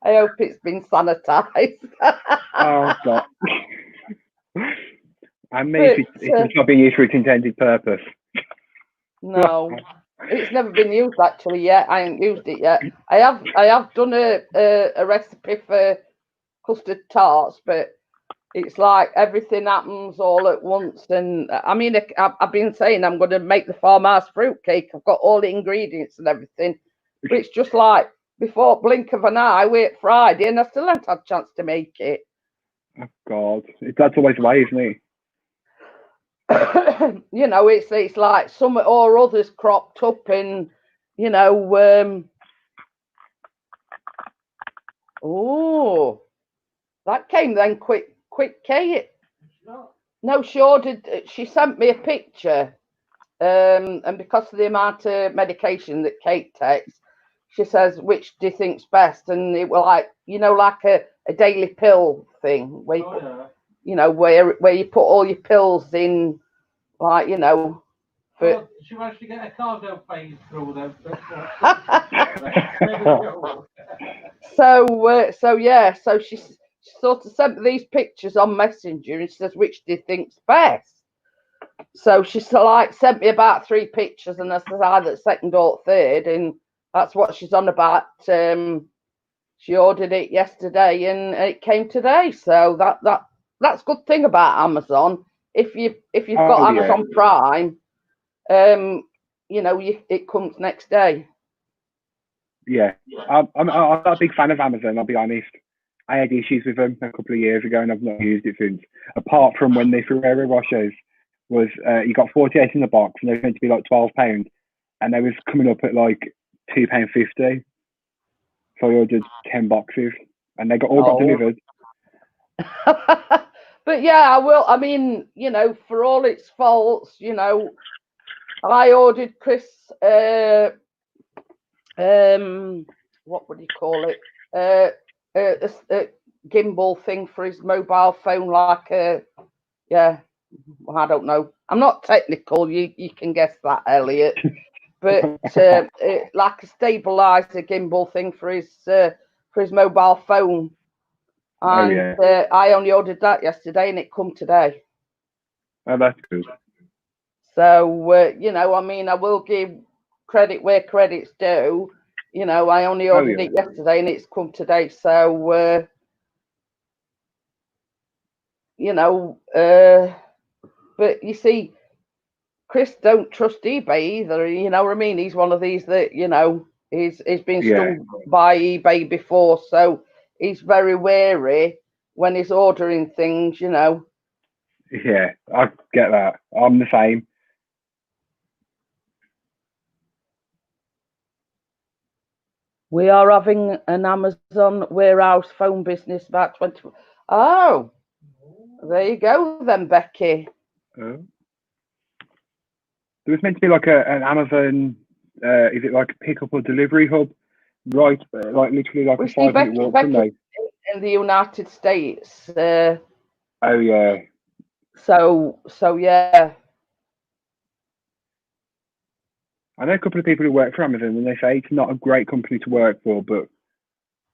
hope it's been sanitized. Oh God. And maybe it's not being used for its intended purpose. No, it's never been used actually yet. I haven't used it yet. I have done a recipe for custard tarts, but it's like everything happens all at once. And I mean, I've been saying I'm going to make the farmhouse fruit cake. I've got all the ingredients and everything. But it's just like before blink of an eye, wait Friday, and I still haven't had a chance to make it. Oh God, that's always the way, isn't it? It's like some or others cropped up, and oh, that came then quick, Kate. No, she ordered. She sent me a picture, and because of the amount of medication that Kate takes, she says, "Which do you think's best?" And it was like like a daily pill thing where where you put all your pills in, like For she managed to get a cargo phase through them. So she sort of sent me these pictures on Messenger and she says, "Which do you think's best?" So she sent me about 3 pictures, and I said either second or third, and that's what she's on about. She ordered it yesterday and it came today. So that's a good thing about Amazon. If you've got Amazon Prime, it comes next day. Yeah, I'm not a big fan of Amazon. I'll be honest. I had issues with them a couple of years ago, and I've not used it since. Apart from when they Ferrero Rochers was, you got 48 in the box, and they were meant to be like £12, and they was coming up at like £2.50. So I ordered 10 boxes, and they got delivered. But yeah, I will. I mean, for all its faults, I ordered Chris. What would you call it? A gimbal thing for his mobile phone, like I don't know. I'm not technical. You can guess that, Elliot. But like a stabilizer gimbal thing for his mobile phone. And I only ordered that yesterday, and it come today. Oh, that's good. So I mean, I will give credit where credit's due. I only ordered it yesterday, and it's come today. So but you see, Chris don't trust eBay either. You know what I mean? He's one of these that he's been stung by eBay before, so he's very wary when he's ordering things. Yeah, I get that. I'm the same. We are having an Amazon warehouse phone business about 20. Oh, there you go then, Becky. There was meant to be like an Amazon, is it like a pickup or delivery hub? Right, like literally like a 5-minute walk from me. In the United States. Oh yeah. So yeah. I know a couple of people who work for Amazon, and they say it's not a great company to work for, but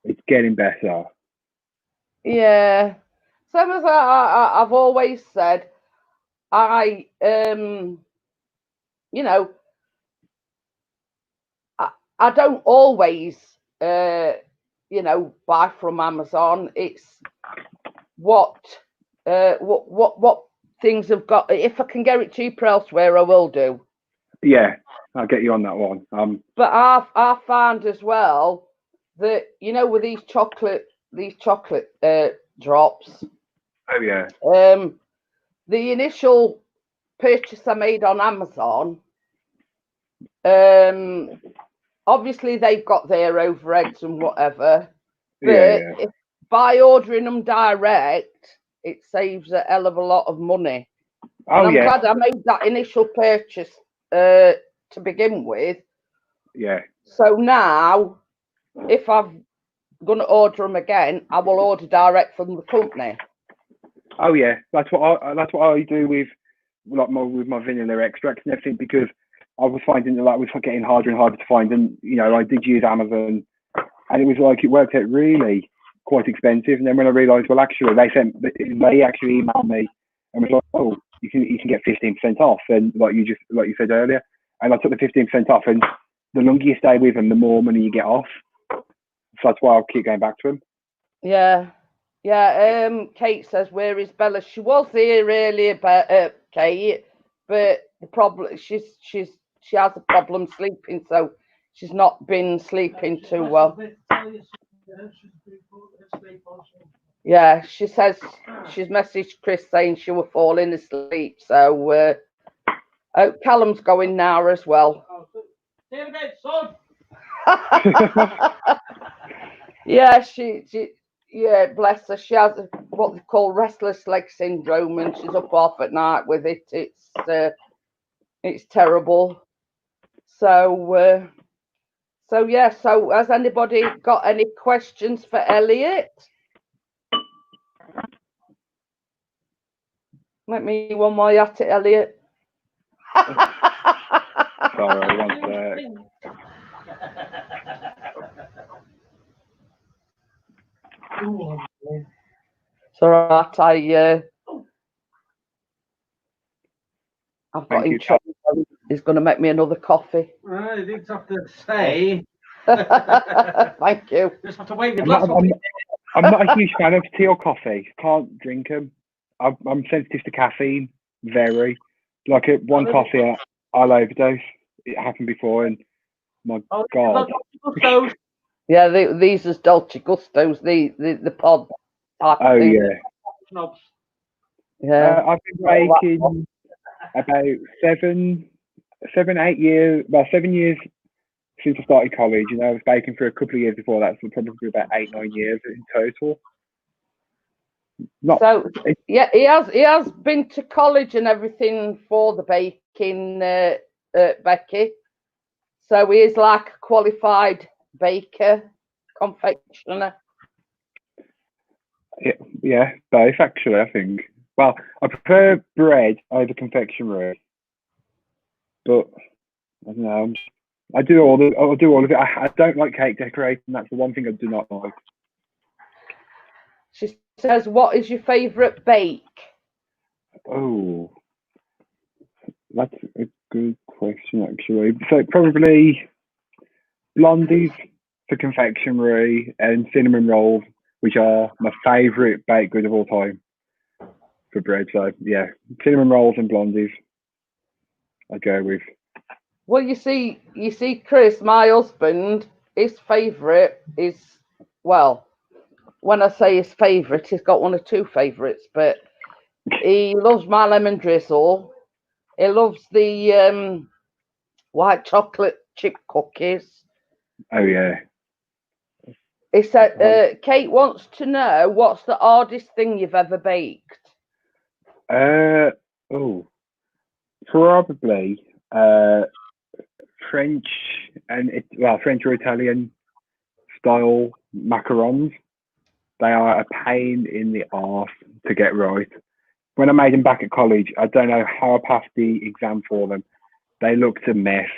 it's getting better. Yeah. Same as I've always said, I don't always buy from Amazon. It's what things have got. If I can get it cheaper elsewhere, I will do. Yeah, I'll get you on that one. But I found as well that with these chocolate drops. Oh yeah. The initial purchase I made on Amazon, obviously they've got their overheads and whatever, but Yeah. if by ordering them direct, it saves a hell of a lot of money. And Oh I'm yeah. glad I made that initial purchase to begin with. Yeah. So now, if I'm going to order them again, I will order direct from the company. Oh yeah. That's what I do with my vanilla extracts and everything, because I was finding that it was getting harder and harder to find, and I did use Amazon, and it was like it worked out really quite expensive. And then when I realised, well, actually, they actually emailed me and was like, oh, you can get 15% off, and like you said earlier, and I took the 15% off, and the longer you stay with them, the more money you get off. So that's why I'll keep going back to them. Yeah. Kate says, where is Bella? She was here earlier, Kate, but the problem she has a problem sleeping, so she's not been sleeping too well. Yeah, she says she's messaged Chris saying she was falling asleep. So Callum's going now as well. Stay in bed, son. Yeah, yeah, bless her. She has what they call restless leg syndrome, and she's up half at night with it. It's terrible. So yeah. So has anybody got any questions for Elliot? Let me one more at it, Elliot. Sorry, one sec. It's all right. I've got him chopped. He's going to make me another coffee. I didn't have to say. Thank you. Just have to wait. I'm not a huge fan of tea or coffee. Can't drink them. I'm sensitive to caffeine. Very. Like one coffee, I'll overdose. It happened before, and my God. Yeah, these are Dolce Gustos, the pod type Oh thing. yeah. Yeah. I've been baking about 7 years since I started college. I was baking for a couple of years before that, so probably about 8-9 years in total. Yeah, he has been to college and everything for the baking, Becky. So he is like a qualified baker, confectioner. Yeah, both actually, I think. Well, I prefer bread over confectionery, but I don't know. I'll do all of it. I don't like cake decorating. That's the one thing I do not like. She says, "What is your favourite bake?" Oh, that's a good question, actually. So probably blondies for confectionery and cinnamon rolls, which are my favourite baked good of all time for bread. So yeah, cinnamon rolls and blondies I go with. Well, you see, Chris, my husband, his favourite is, well, when I say his favourite, he's got one or two favourites, but he loves my lemon drizzle. He loves the white chocolate chip cookies. Oh yeah. He said, Kate wants to know what's the hardest thing you've ever baked. Probably French French or Italian style macarons. They are a pain in the arse to get right. When I made them back at college, I don't know how I passed the exam for them. They looked a mess,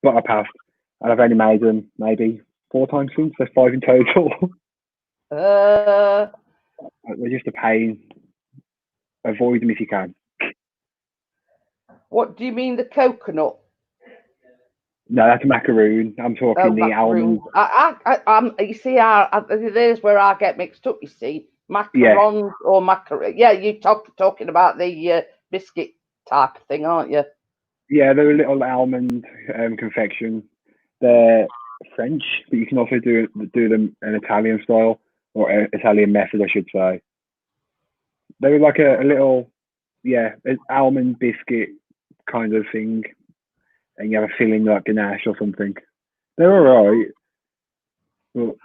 but I passed. And I've only made them maybe 4 times since, so 5 in total. They're just a pain. Avoid them if you can. What do you mean, the coconut? No, that's a macaroon. I'm talking the almond. You see, there's where I get mixed up. You see, macarons or macaroon. Yeah, you're talking about the biscuit type of thing, aren't you? Yeah, they're a little almond confection. They're French, but you can also do them in Italian style or Italian method, I should say. They're like a little, almond biscuit kind of thing, and you have a filling like ganache or something. They're alright, but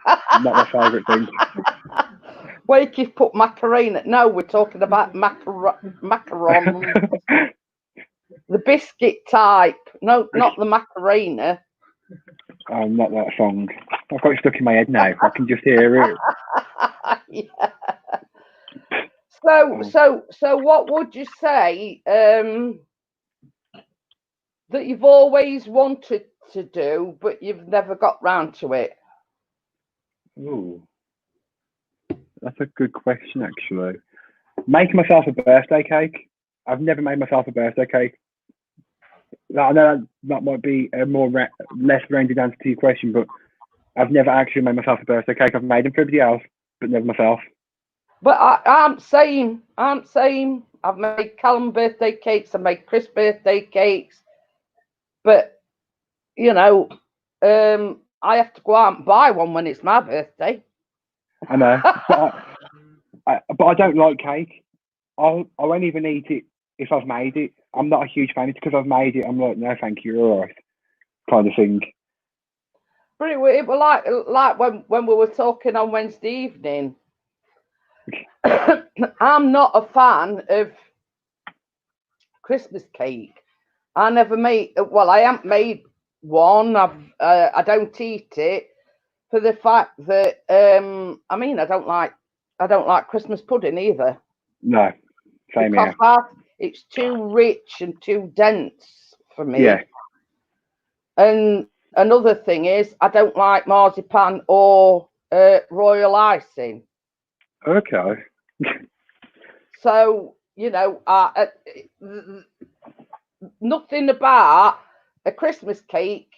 not my favourite thing. Wake you put macarena. No, we're talking about macaron, the biscuit type. No, not the macarena. Not that song. I've got it stuck in my head now. I can just hear it. Yeah. So, what would you say that you've always wanted to do, but you've never got round to it? Ooh, that's a good question, actually. Making myself a birthday cake. I've never made myself a birthday cake. I know that might be a less rounded answer to your question, but I've never actually made myself a birthday cake. I've made them for everybody else, but never myself. But I'm saying, I've made Callum birthday cakes, I've made Chris birthday cakes, but you know, I have to go out and buy one when it's my birthday. I know, but I don't like cake. I won't even eat it if I've made it. I'm not a huge fan. It's because I've made it. I'm like, no, thank you, you're all right, kind of thing. But it was like when we were talking on Wednesday evening. I'm not a fan of Christmas cake. I never made. Well, I haven't made one. I don't eat it for the fact that I mean I don't like Christmas pudding either. No, same because here. It's too rich and too dense for me. Yeah. And another thing is I don't like marzipan or royal icing. Okay. So you know, nothing about a Christmas cake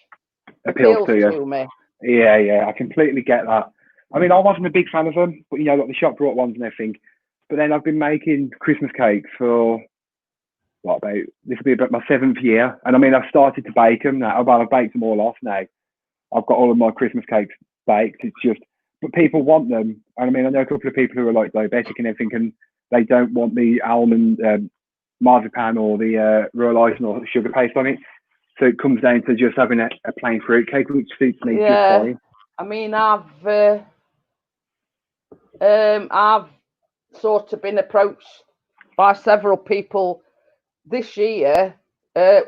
appeals to me. Yeah, I completely get that. I mean, I wasn't a big fan of them, but you know, like the shop brought ones and everything. But then I've been making Christmas cakes for this will be about my 7th year, and I mean, I've started to bake them now. I've baked them all off now. I've got all of my Christmas cakes baked. It's just, but people want them, and I mean, I know a couple of people who are like diabetic and everything, and they don't want the almond marzipan or the royal icing or sugar paste on it. So it comes down to just having a plain fruit cake, which suits me just fine. I mean, I've sort of been approached by several people this year.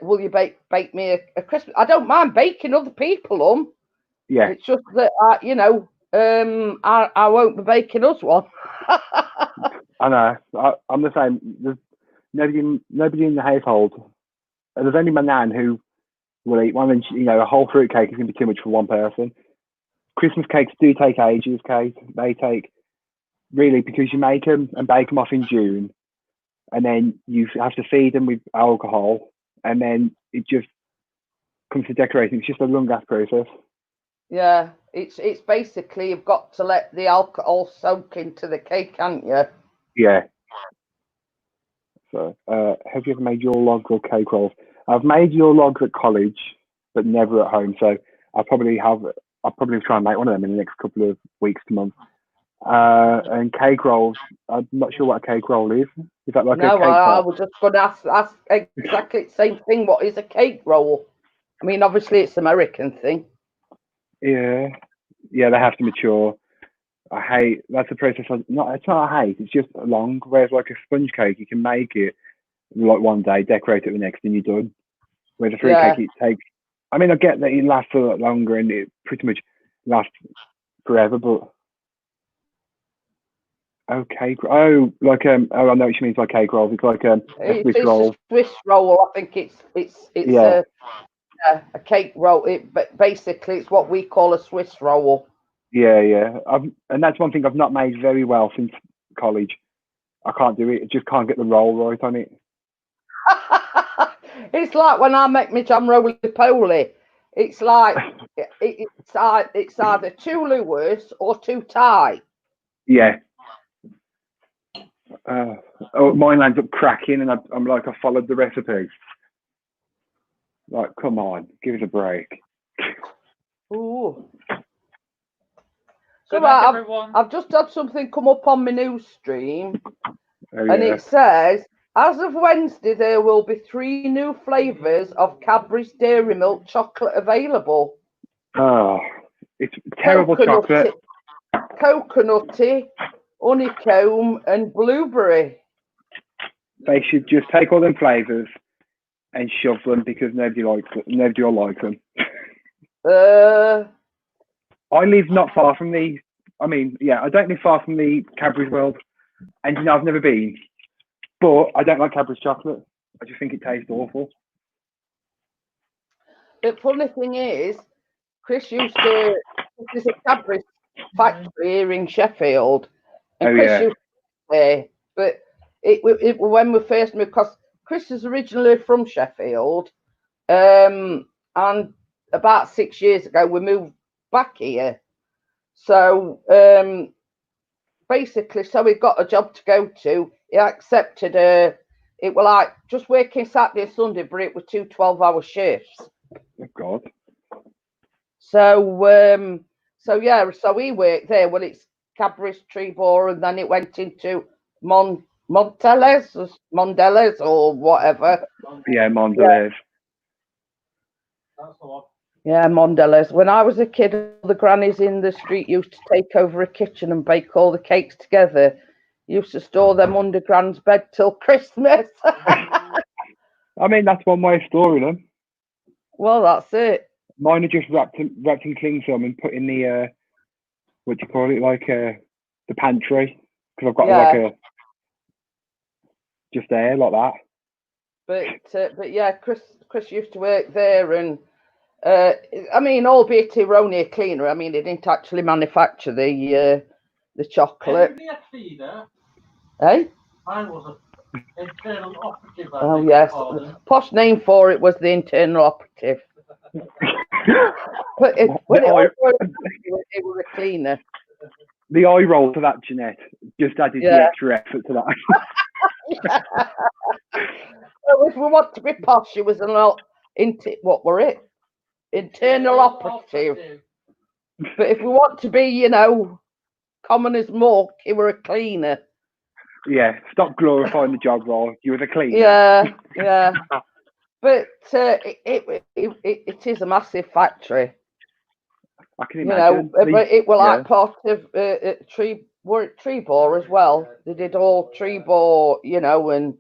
Will you bake me a Christmas? I don't mind baking other people them. Yeah. It's just that you know, I won't be baking us one. I know. I'm the same. There's nobody in the household. There's only my nan who will eat one, and you know, a whole fruit cake is going to be too much for one person. Christmas cakes do take ages, Kate. They take really, because you make them and bake them off in June, and then you have to feed them with alcohol, and then it just comes to decorating. It's just a long ass process. Yeah, it's basically you've got to let the alcohol soak into the cake, haven't you? Yeah. So, have you ever made your logs or cake rolls? I've made your logs at college, but never at home. So I'll probably try and make one of them in the next couple of weeks to months. And cake rolls, I'm not sure what a cake roll is. Is that like a cake I was just going to ask exactly the same thing. What is a cake roll? I mean, obviously it's an American thing. Yeah, they have to mature. I hate that's a process. It's not a hate. It's just long. Whereas like a sponge cake, you can make it like one day, decorate it the next, and you're done. Whereas a fruit cake, it takes. I mean, I get that it lasts a lot longer and it pretty much lasts forever, but cake. Oh, like I know what she means by cake rolls. It's like a Swiss roll. A Swiss roll. I think it's a cake roll. But basically, it's what we call a Swiss roll. Yeah. And that's one thing I've not made very well since college. I can't do it. I just can't get the roll right on it. It's like when I make my jam roly-poly. It's like it's either too loose or too tight. Yeah. Mine ends up cracking, and I'm like, I followed the recipe. Like, come on, give us a break. Ooh. So I've just had something come up on my news stream, and it says, as of Wednesday, there will be 3 new flavours of Cadbury's Dairy Milk chocolate available. Oh, it's terrible chocolate. Coconutty, honeycomb, and blueberry. They should just take all them flavours and shove them because nobody likes it. Nobody will like them. I live not far from the. I don't live far from the Cadbury's World, and I've never been, but I don't like Cadbury's chocolate. I just think it tastes awful. The funny thing is, Chris used to. There's a Cadbury's factory here in Sheffield, and Chris used to there, but it when we first moved, because Chris is originally from Sheffield, and about 6 years ago we moved back here. So basically, so he got a job to go to. He accepted it was like just working Saturday and Sunday, but it was 2 12-hour shifts. Oh God. So so he worked there. Well, it's Cadbury's Trebor, and then it went into Mondelez or whatever. Yeah, Mondelez. That's the one. Yeah, Mondelez. When I was a kid, the grannies in the street used to take over a kitchen and bake all the cakes together. Used to store them under Gran's bed till Christmas. I mean, that's one way of storing them. Well, that's it. Mine are just wrapped in cling film and put in the what do you call it, like the pantry, because I've got like a just there like that. But yeah, Chris used to work there, and I mean, albeit he were only a cleaner. I mean, he didn't actually manufacture the chocolate. Eh? Mine was an internal operative. Oh yes, posh name for it was the internal operative. But it was a cleaner. The eye roll to that, Jeanette, just added the extra effort to that. So if we want to be posh, it was what were it? Internal operative. But if we want to be, common as muck, it were a cleaner. Yeah, stop glorifying the job role. You were the cleaner. Yeah. But it is a massive factory. I can imagine. But it was like part of Trebor as well. They did all Trebor, and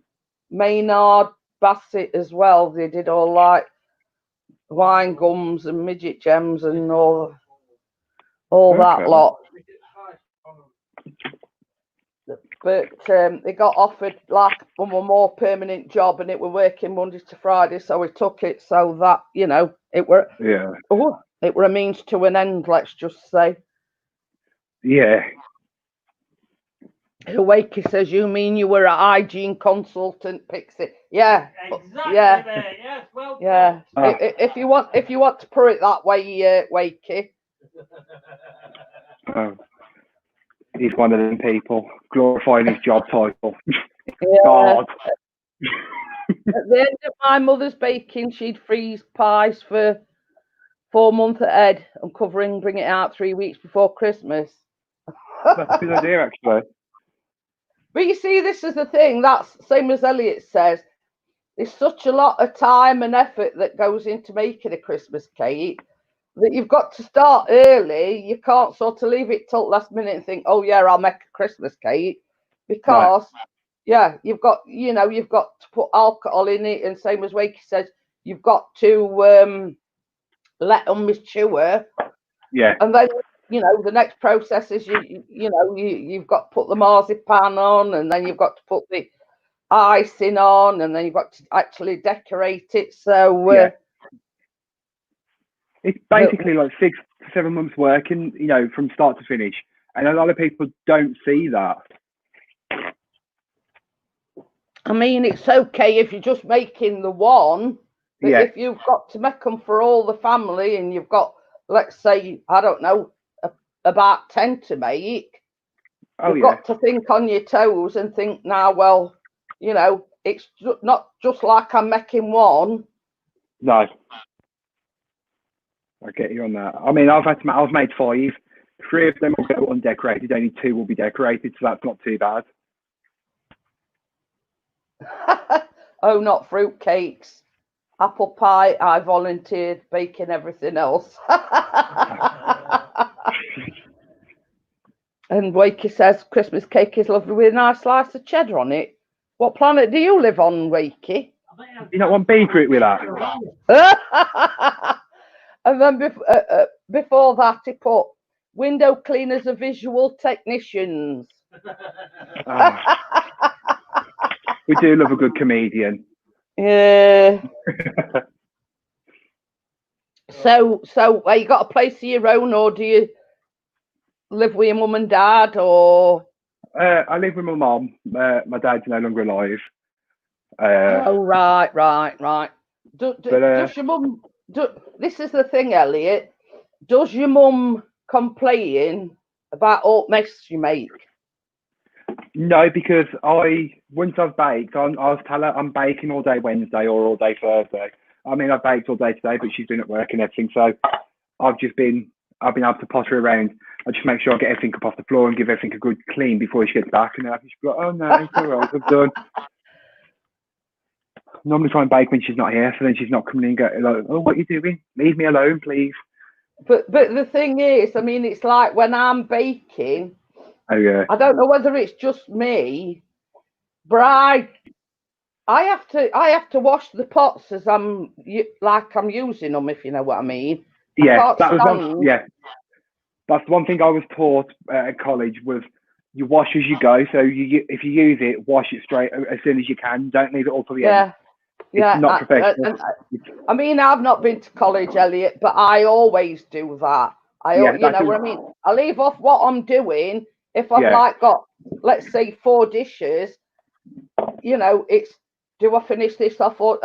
Maynard, Bassett as well. They did all like wine gums and midget gems and all that lot. But they got offered like a more permanent job, and it were working Mondays to Fridays, so we took it. So that it were it were a means to an end. Let's just say. Yeah. Wakey says, "You mean you were a hygiene consultant, Pixie?" Yeah. Exactly. Yes. Well. Yeah. If you want to put it that way, Wakey. Oh. He's one of them people glorifying his job title. Yeah. God. At the end of my mother's baking, she'd freeze pies for 4 months ahead and bring it out 3 weeks before Christmas. That's a good idea, actually. But you see, this is the thing. That's same as Elliot says. There's such a lot of time and effort that goes into making a Christmas cake that you've got to start early. You can't sort of leave it till last minute and think, oh yeah, I'll make a Christmas cake, because you've got to put alcohol in it, and same as Wakey says, you've got to let them mature. Yeah. And then the next process is you've got to put the marzipan on, and then you've got to put the icing on, and then you've got to actually decorate it. So it's basically like 6 to 7 months working, from start to finish. And a lot of people don't see that. I mean, it's okay if you're just making the one, but if you've got to make them for all the family, and you've got, let's say, I don't know, about 10 to make, you've got to think on your toes and think, now, well, it's not just like I'm making one. No. I get you on that. I mean, I've made 5. 3 of them will go undecorated. Only 2 will be decorated, so that's not too bad. Oh, not fruit cakes. apple pie. I volunteered baking everything else. And Wakey says Christmas cake is lovely with a nice slice of cheddar on it. What planet do you live on, Wakey? You not want beetroot with that? And then before that, he put window cleaners are visual technicians. We do love a good comedian. Yeah. So you got a place of your own, or do you live with your mum and dad, or? I live with my mum. My dad's no longer alive. Oh, right. Does your mum? This is the thing, Elliot. Does your mum complain about all mess you make? No, because once I've baked, I'll tell her I'm baking all day Wednesday or all day Thursday. I mean, I've baked all day today, but she's been at work and everything, so I've been able to potter around. I just make sure I get everything up off the floor and give everything a good clean before she gets back, and then I just be like, oh no, it's all right, I've done. Normally try and bake when she's not here, so then she's not coming in and going like, oh, what are you doing? Leave me alone, please. But the thing is, I mean, it's like when I'm baking. Oh yeah. I don't know whether it's just me, but I have to wash the pots as I'm using them, if you know what I mean. Yeah, that's the one thing I was taught at college was you wash as you go. So if you use it, wash it straight as soon as you can. Don't leave it all to the end. Yeah, it's not professional. I mean, I've not been to college, Elliot, but I always do that. You know what I mean? I leave off what I'm doing. If I've got, let's say, 4 dishes, you know, do I finish this off or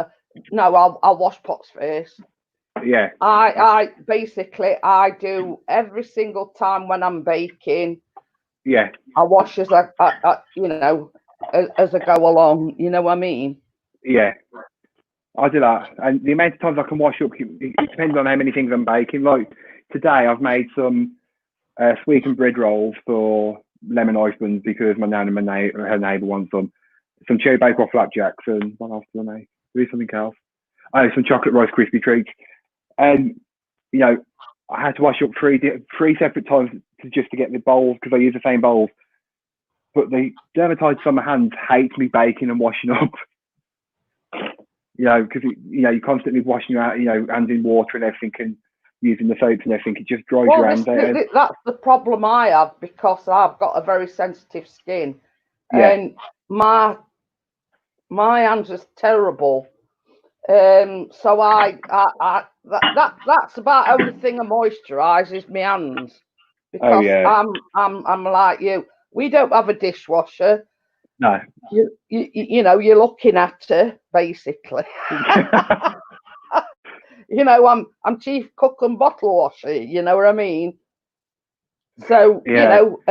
no? I'll wash pots first. Yeah. I basically do every single time when I'm baking. Yeah. I wash as I you know, as I go along. You know what I mean? Yeah. I do that, and the amount of times I can wash up, it depends on how many things I'm baking. Like today, I've made some sweetened bread rolls for lemon icebergs because my nan and her neighbour wants some cherry bakewell flapjacks, and what else do I make? There is something else. Oh, some chocolate rice crispy treats, and you know, I had to wash up three separate times just to get the bowls because I use the same bowls. But the dermatitis on my hands hates me baking and washing up. You know, because you're constantly washing your hands in water and everything, and using the soaps and everything. It just dries your hands out. That's the problem I have because I've got a very sensitive skin, and my hands are terrible. So that's about only thing I moisturise is my hands because I'm like you. We don't have a dishwasher. No. You know, you're looking at her basically. You know, I'm chief cook and bottle washer. You know what I mean? So you know,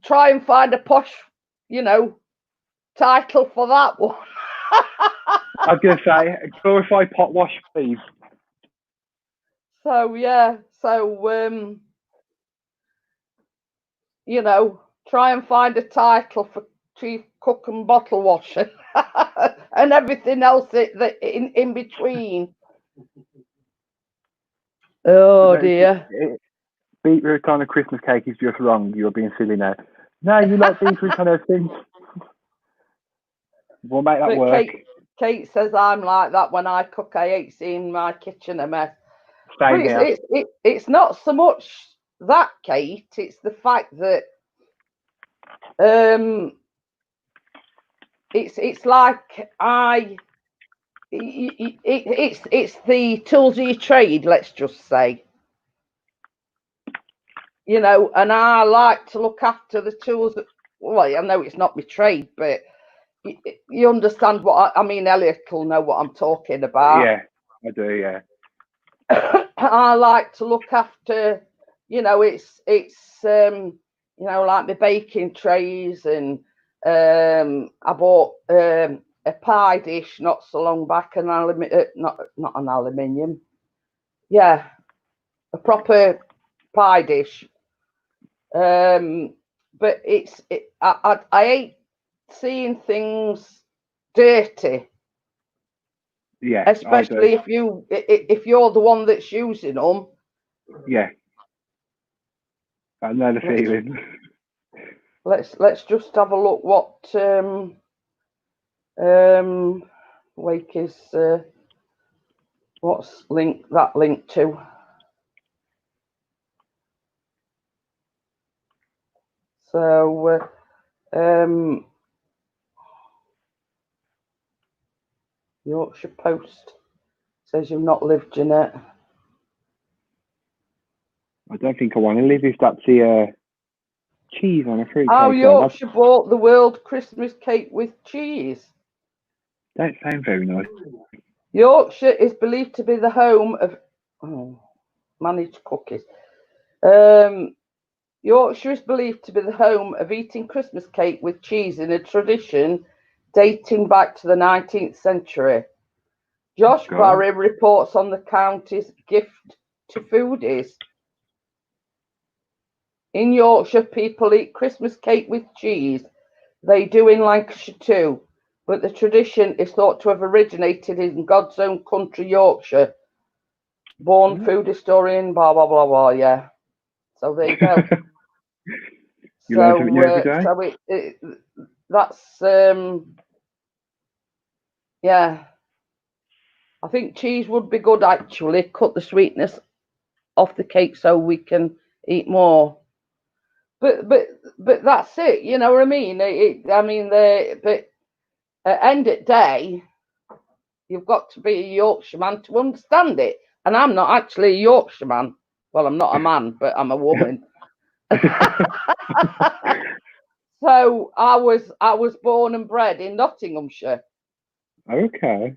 try and find a posh, you know, title for that one. I was gonna say glorified pot wash, please. So you know, try and find a title for chief cook and bottle washer and everything else that in between. Oh dear. Beetroot on a Christmas cake is just wrong. You're being silly now. No, you like beetroot on everything. We'll make that work. Kate says I'm like that when I cook. I hate seeing my kitchen a mess. It's not so much that, Kate. It's the fact that it's like it's the tools of your trade. Let's just say. You know, and I like to look after the tools. Well, I know it's not my trade, but you understand what I mean. Elliot will know what I'm talking about. Yeah, I do. Yeah. I like to look after. You know, it's you know, like my baking trays, and I bought a pie dish not so long back, not an aluminium. Yeah, a proper pie dish. But I hate seeing things dirty. Yeah, I especially if you're the one that's using them. do. Yeah, I know the feeling. Let's just have a look what Wake is what's that linked to. So Yorkshire Post says you've not lived, Jeanette. I don't think I want to live if that's the cheese on a fruit How cake. Yorkshire bought the world Christmas cake with cheese. Don't sound very nice. Yorkshire is believed to be the home of managed cookies. Yorkshire is believed to be the home of eating Christmas cake with cheese in a tradition dating back to the 19th century. Josh Barry reports on the county's gift to foodies. In Yorkshire, people eat Christmas cake with cheese. They do in Lancashire too, but the tradition is thought to have originated in God's own country, Yorkshire. Born food historian, blah, blah, blah, blah, yeah. So there you go. You learn something new every day. So that's, yeah. I think cheese would be good, actually. Cut the sweetness off the cake so we can eat more. But that's it, you know what I mean? But at end of day, you've got to be a Yorkshireman to understand it. And I'm not actually a Yorkshireman. Well, I'm not a man, but I'm a woman. So I was born and bred in Nottinghamshire. Okay.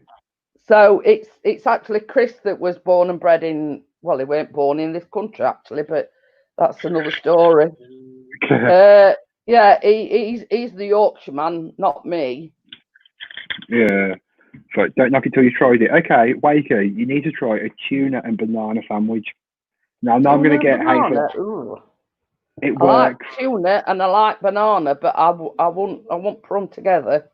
So it's actually Chris that was born and bred in. Well, he weren't born in this country actually, but that's another story. Yeah, he's the Yorkshireman, not me. Yeah. So don't knock it till you tried it. Okay, Wakey, you need to try a tuna and banana sandwich. Now I'm going to get hateful. It works. I like tuna and I like banana, but I won't put them together.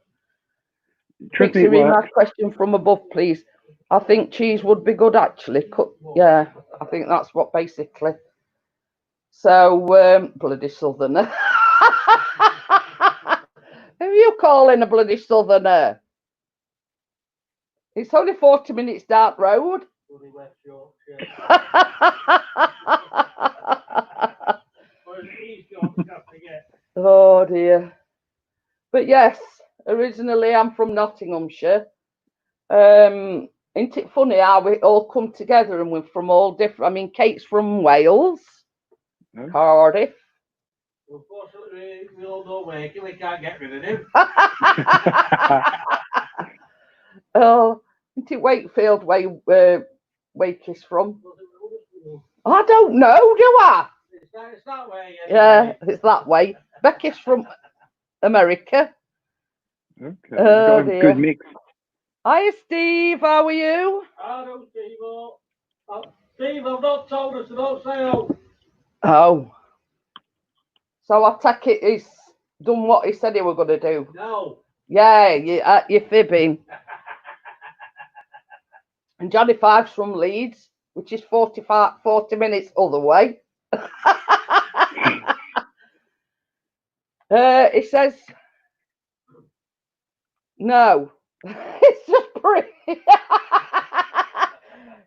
Trust me, read my question from above, please. I think cheese would be good, actually. Yeah, I think that's what basically. So, bloody southerner. Who are you calling a bloody southerner? It's only 40 minutes Dart Road. Bloody West Yorkshire. Oh dear. But yes, originally I'm from Nottinghamshire. Isn't it funny how we all come together and we're from all different? I mean, Kate's from Wales, Cardiff. Unfortunately, we all know Wakey. We can't get rid of him. Oh, isn't it Wakefield where Wake is from? I don't know, do I? It's that way. Yeah, it's that way. Becky's from America. Okay, got a good mix. Hi, Steve. How are you? Hello, Steve. Steve, I've not told us, so don't say oh. Oh. So I take it he's done what he said he were going to do. No. Yeah, you're fibbing. And Johnny Five's from Leeds, which is 40 minutes other way. He says, no. It's just pretty.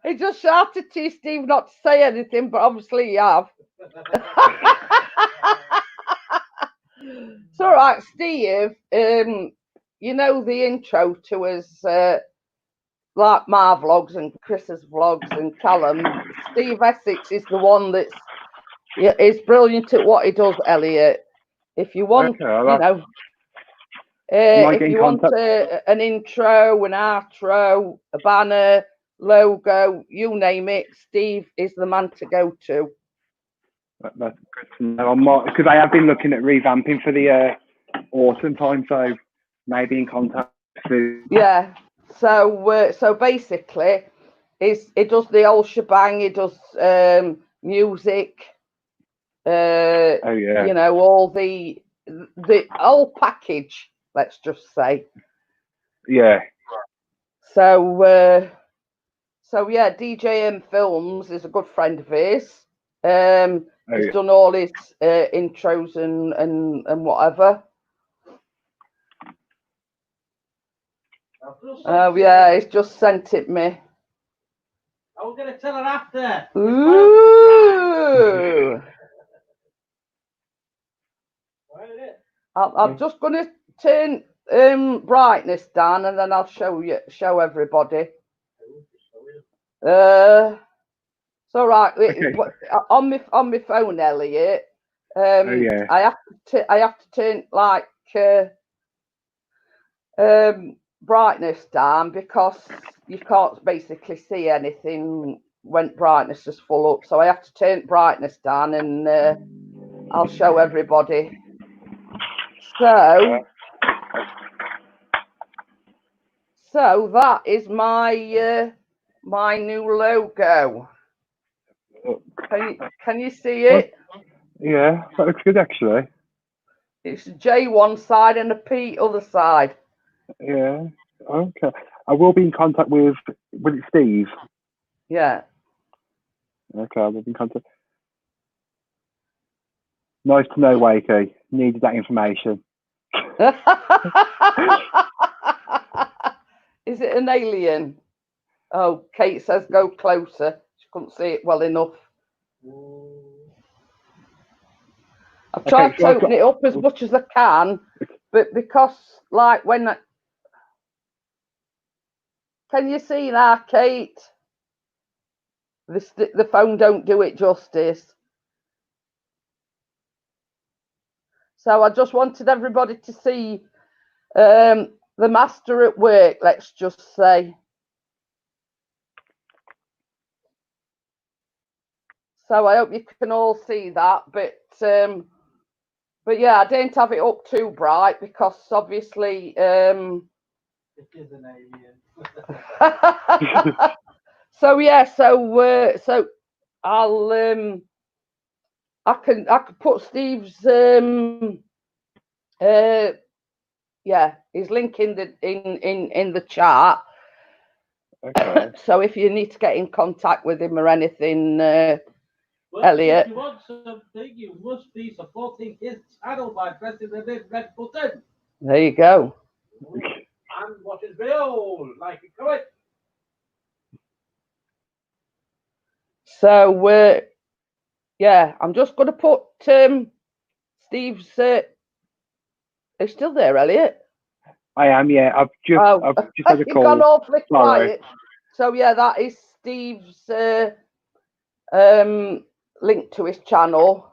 He just shouted to you, Steve, not to say anything, but obviously you have. It's all right, Steve. You know the intro to his like my vlogs and Chris's vlogs and Callum. Steve Essex is the one that's is brilliant at what he does, Elliot. If you want, if you want an intro, an outro, a banner, logo, you name it, Steve is the man to go to. That's good to know. Because I have been looking at revamping for the autumn time, so maybe in contact with. Yeah. So basically, it does the whole shebang. It does music. You know, all the whole package. Let's just say. Yeah. So so yeah, DJM Films is a good friend of his. He's yeah. done all his intros and whatever. Oh yeah, he's just sent it me. I was going to tell her after. Ooh. I'm just going to turn brightness down, and then I'll show everybody. It's all right. Okay. On my phone, Elliot. Yeah. I have to turn like brightness down because you can't basically see anything when brightness is full up. So I have to turn brightness down, and I'll show everybody. So that is my my new logo. Can you see it? Yeah, that looks good actually. It's a J one side and a P other side. Yeah. Okay. I will be in contact with it Steve? Yeah. Okay, I will be in contact. Nice to know, Wakey. Needed that information. Is it an alien? Oh, Kate says go closer. She couldn't see it well enough. I've tried to open it up as much as I can, but because, like, when can you see that, Kate? The phone don't do it justice. So I just wanted everybody to see the master at work, let's just say. So I hope you can all see that, but yeah, I didn't have it up too bright because obviously it is an alien. so yeah, so I'll I can put Steve's yeah, his link in the chat. Okay. So if you need to get in contact with him or anything, Elliot. If you want something, you must be supporting his channel by pressing the big red button. There you go. And watch his video, like it, comment. So yeah, I'm just going to put Steve's. Is still there, Elliot? I am. Yeah, I've just had a You've call. gone awfully Sorry. quiet. So yeah, that is Steve's link to his channel.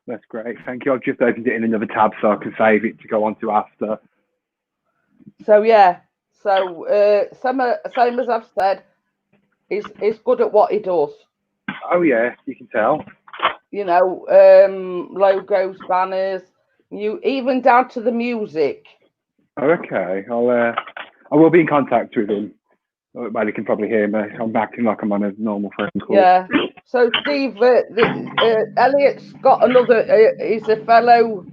That's great. Thank you. I've just opened it in another tab so I can save it to go on to after. So yeah, so same as I've said, he's good at what he does. Oh yeah, you can tell. You know, logos, banners, even down to the music. Okay, I will be in contact with him. Well, you can probably hear me. I'm acting like I'm on a normal phone call. Yeah. So Steve, Elliot's got another. He's a fellow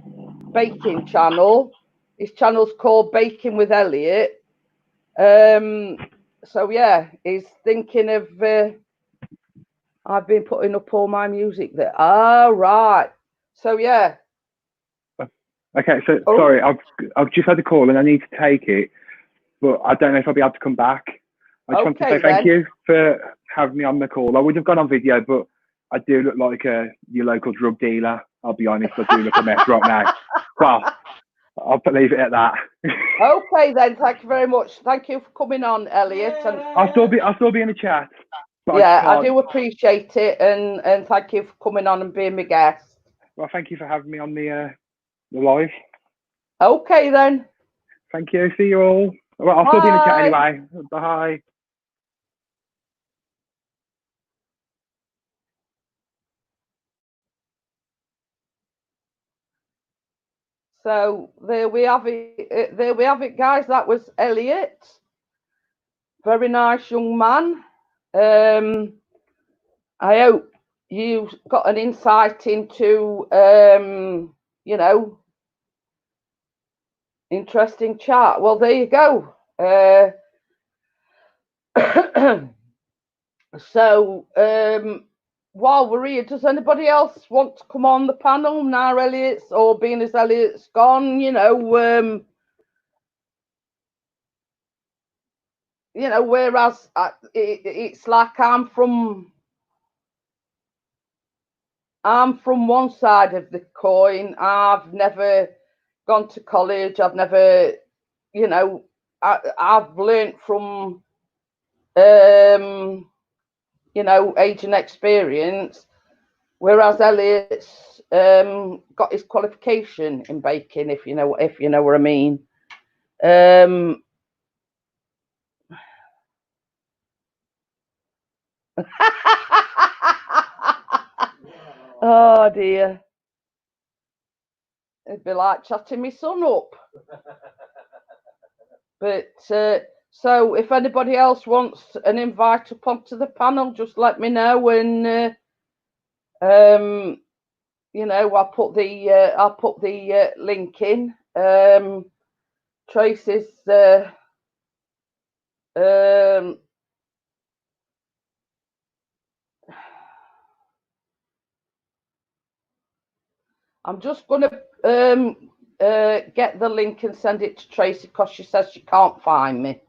baking channel. His channel's called Baking with Elliot. So yeah, he's thinking of. I've been putting up all my music there. Oh, right. So yeah. Okay, so sorry, I've just had a call and I need to take it, but I don't know if I'll be able to come back. I just want to say thank you for having me on the call. I would have gone on video, but I do look like your local drug dealer. I'll be honest, I do look a mess right now. Well, I'll leave it at that. Okay then, thank you very much. Thank you for coming on, Elliot. And I'll still be in the chat. Yeah, I do appreciate it, and thank you for coming on and being my guest. Well, thank you for having me on the live. Okay then. Thank you. See you all. Well, I'll still be in the chat anyway. Bye. So there we have it. There we have it, guys. That was Elliot. Very nice young man. I hope you got an insight into, you know, interesting chat. Well, there you go. So, while we're here, does anybody else want to come on the panel now, Elliot's, or being as Elliot's gone, whereas it's like I'm from one side of the coin. I've never gone to college. I've never, I've learnt from, age and experience. Whereas Elliot's got his qualification in baking, if you know what I mean. Oh dear. It'd be like chatting my son up. But so if anybody else wants an invite up onto the panel, just let me know, and I'll put the link in. Tracy's I'm just going to get the link and send it to Tracy because she says she can't find me.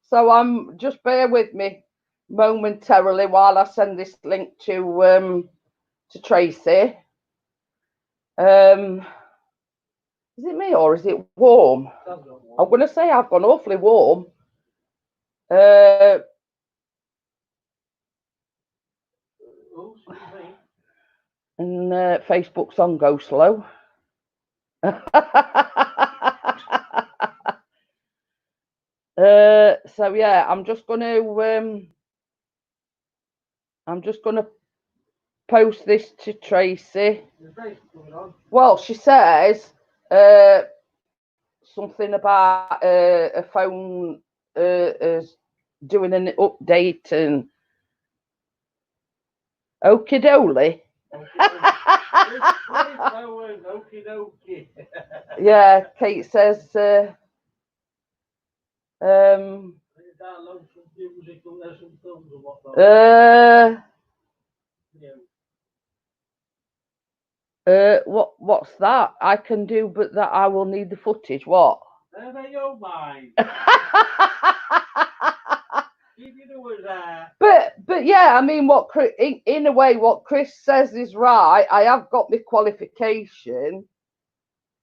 So just bear with me momentarily while I send this link to Tracy. Is it me or is it warm? I'm going to say I've gone awfully warm. And Facebook's on go slow. So yeah, I'm just gonna post this to Tracy. Well, she says something about a phone doing an update and okie dokie. Yeah, Kate says what's that? I can do, but that I will need the footage. What? Your mind. But yeah, I mean, in a way, what Chris says is right. I have got my qualification,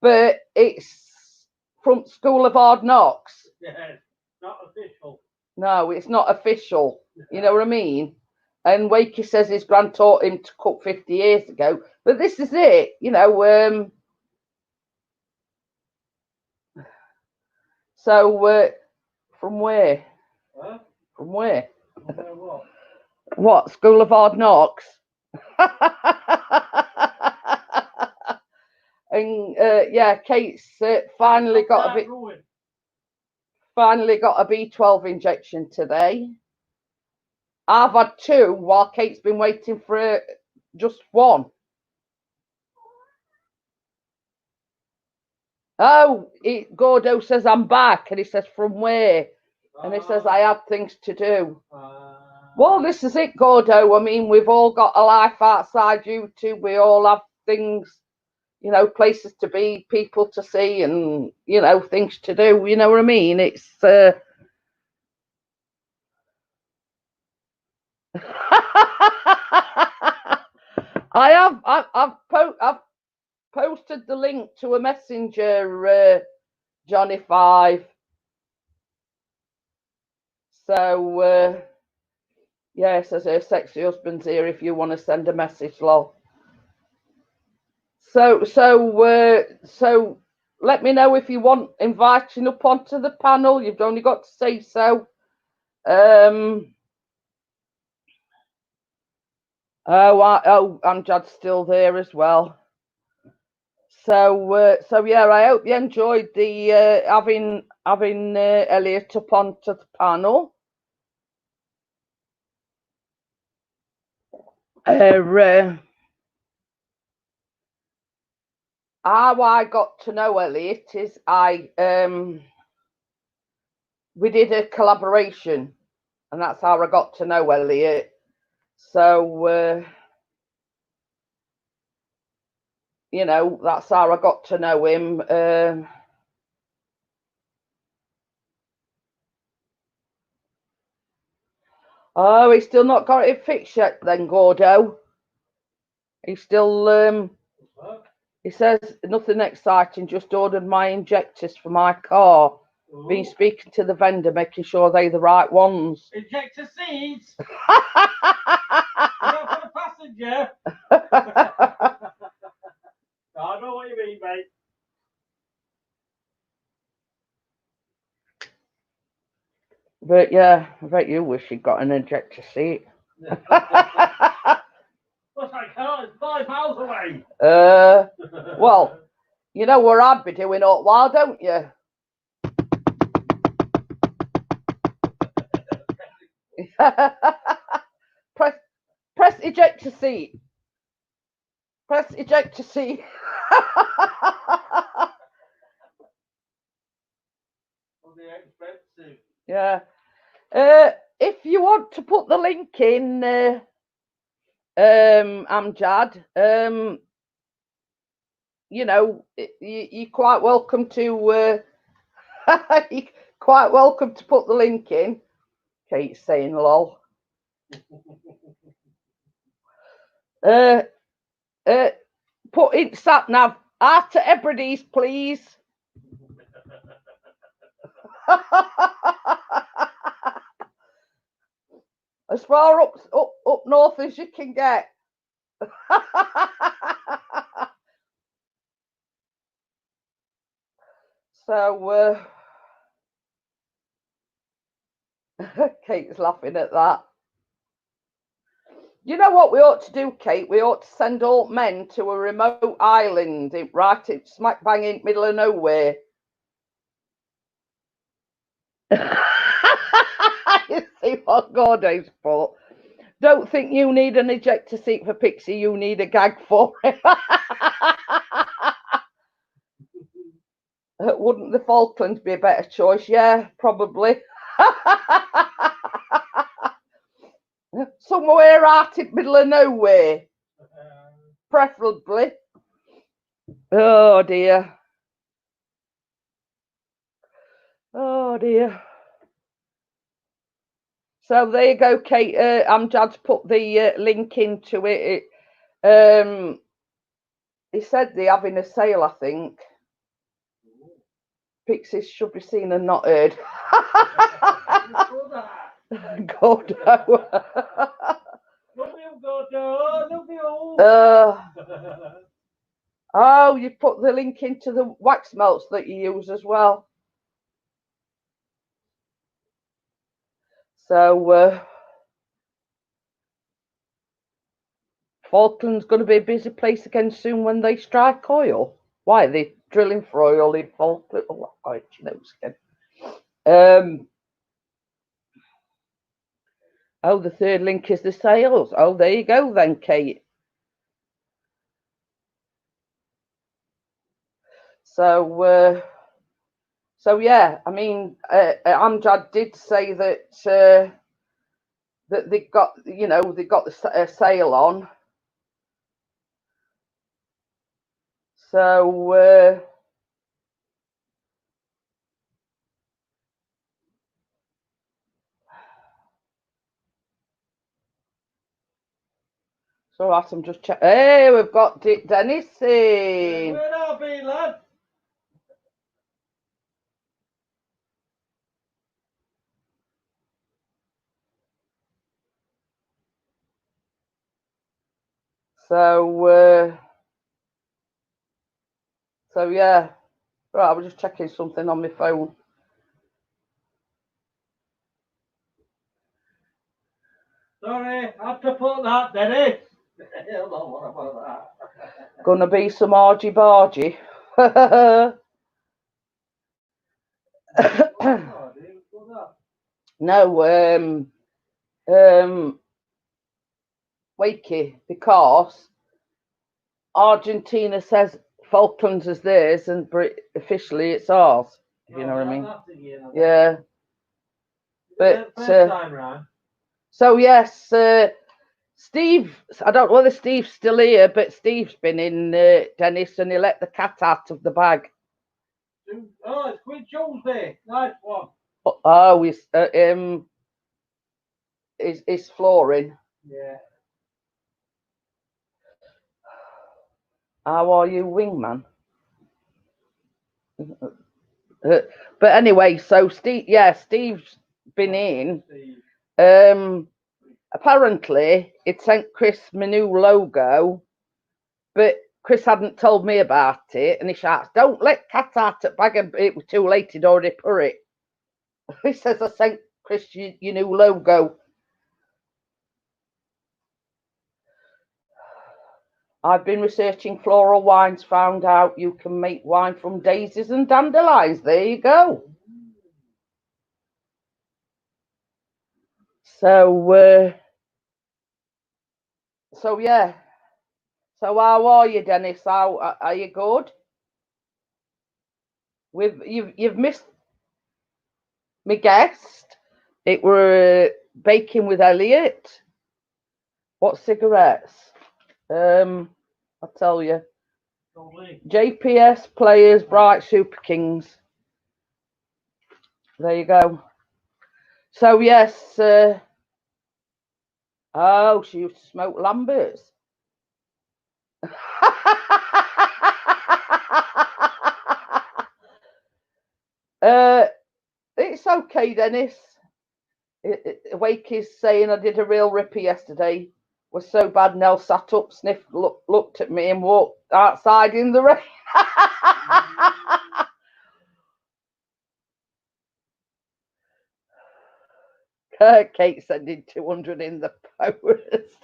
but it's from School of Hard Knocks. Yeah, not official. No, it's not official. You know what I mean? And Wakey says his grand taught him to cook 50 years ago. But this is it, So, from where? Huh? From where? From where what? What? School of Hard Knocks? And yeah, Kate's finally got a B12 injection today. I've had 2 while Kate's been waiting for just 1. Oh, Gordo says I'm back, and he says from where? And he says I had things to do. Well, this is it, Gordo. I mean, we've all got a life outside YouTube. We all have things, places to be, people to see, and things to do. You know what I mean? It's I've posted the link to a messenger, Johnny 5. So yeah, says her sexy husband's here if you want to send a message, lol. So let me know if you want inviting up onto the panel. You've only got to say so. Amjad's still there as well. So yeah, I hope you enjoyed the having Elliot up onto the panel. How I got to know Elliot is I we did a collaboration, and that's how I got to know Elliot. So you know, that's how I got to know him. Oh, he's still not got it fixed yet then, Gordo. He's still he says nothing exciting, just ordered my injectors for my car. Ooh. Been speaking to the vendor, making sure they're the right ones. Injector seats. Not for the passenger. I know what you mean, mate. But yeah, I bet you wish you'd got an injector seat. What's that car? It's 5 miles away. Well, you know where I'd be doing all while, don't you? press ejector seat. Press ejector seat. Expensive. Yeah. If you want to put the link in, Amjad, you know, you're quite welcome to. You're quite welcome to put the link in. Kate's saying lol. Put in sat nav. After Hebrides, please. As far up north as you can get. So Kate's laughing at that. You know what we ought to do, Kate? We ought to send all men to a remote island, right? It's smack bang in the middle of nowhere. You see what Gordo's for? Don't think you need an ejector seat for Pixie. You need a gag for him. Wouldn't the Falklands be a better choice? Yeah, probably. Somewhere out in the middle of nowhere, preferably. Oh dear. Oh dear. So there you go, Kate. Amjad's put the link into it. He said they're having a sale, I think. Pixies should be seen and not heard. Gordo. Love you, Gordo. Love you. Oh, you put the link into the wax melts that you use as well. So Falkland's going to be a busy place again soon when they strike oil. Why are they drilling for oil in Falkland? Oh, she knows again. Oh, the third link is the sales. Oh, there you go then, Kate. So yeah, I mean, Amjad did say that that they got, you know, they got the sale on. So I'm just checking. Hey, we've got Dennis in. Where are we, lad? So yeah. Right, I was just checking something on my phone. Sorry, I have to put that, Dennis. Gonna be some argy bargy. No, Wakey, because Argentina says Falklands is theirs and officially it's ours. If you know what I mean? Yeah. But First time round. so yes, Steve. I don't know whether Steve's still here, but Steve's been in, Dennis, and he let the cat out of the bag. Oh, it's Queen Tuesday. Nice one. Oh, he's flooring. Yeah. How are you, wingman? But anyway, so Steve's been in. Apparently, it sent Chris my new logo, but Chris hadn't told me about it, and he shouts, "Don't let cat out at bag," and it was too late, he'd already put it. He says, "I sent Chris your new logo." I've been researching floral wines, found out you can make wine from daisies and dandelions. There you go. So yeah. So how are you, Dennis? How are you? Good? You've missed my guest. It were baking with Elliot. What cigarettes? I'll tell you. JPS Players Bright Super Kings. There you go. So yes. Oh, she used to smoke Lamberts. It's okay, Dennis. Wake is saying I did a real ripper yesterday. Was so bad Nell sat up, sniffed, looked at me and walked outside in the rain. Kate sending 200 in the post.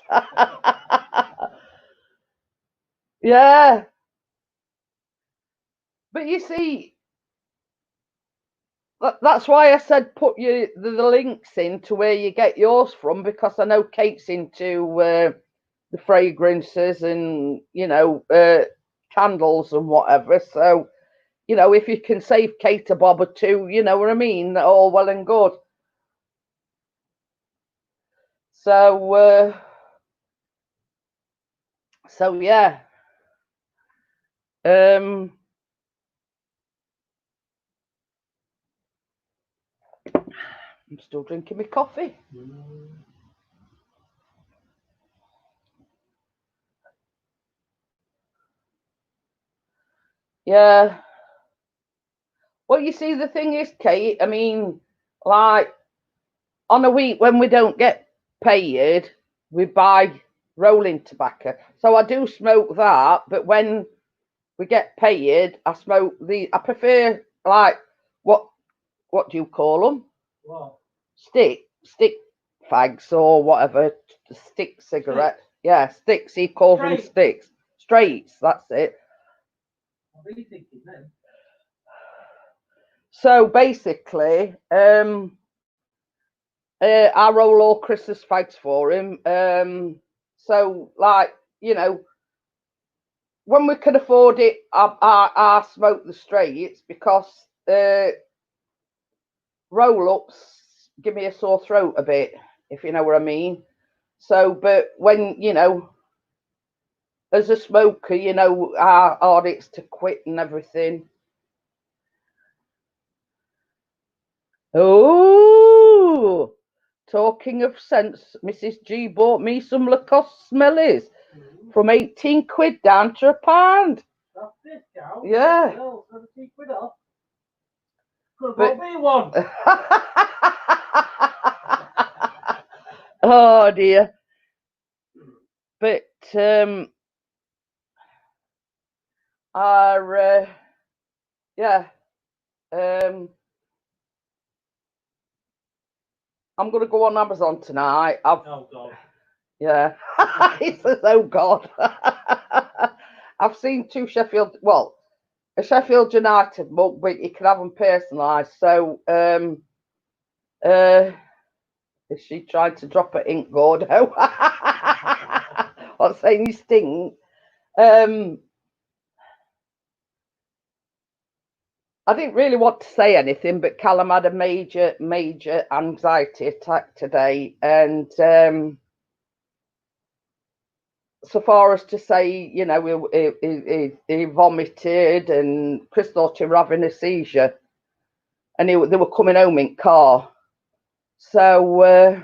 Yeah. But you see, that's why I said put the links in to where you get yours from, because I know Kate's into the fragrances and, candles and whatever. So, if you can save Kate a bob or two, you know what I mean, all well and good. So yeah. I'm still drinking my coffee. Yeah. Well, you see, the thing is, Kate, I mean, like, on a week when we don't get paid, we buy rolling tobacco. So I do smoke that, but when we get paid, I smoke I prefer, like, what do you call them? What? Stick fags or whatever, stick cigarette. Yeah, sticks. He calls them sticks. Straights, that's it. What are you thinking then? So basically, I roll all Christmas fags for him. So, like, when we can afford it, I smoke the straights, because roll-ups give me a sore throat a bit, if you know what I mean. So, but when, as a smoker, how hard it's to quit and everything. Oh, talking of sense, Mrs. G bought me some Lacoste smellies from 18 quid down to £1. That's discount? Yeah. No, 17 quid off. Could have bought me one. Oh dear. But yeah. I'm gonna go on Amazon tonight. Oh God. Yeah. He says, "Oh God." I've seen two Sheffield. Well, a Sheffield United mug, but you can have them personalised. So, is she trying to drop her ink, Gordo? I'm saying you stink. I didn't really want to say anything, but Callum had a major anxiety attack today, and so far as to say, you know, he vomited, and Chris thought he was having a seizure, and they were coming home in car. So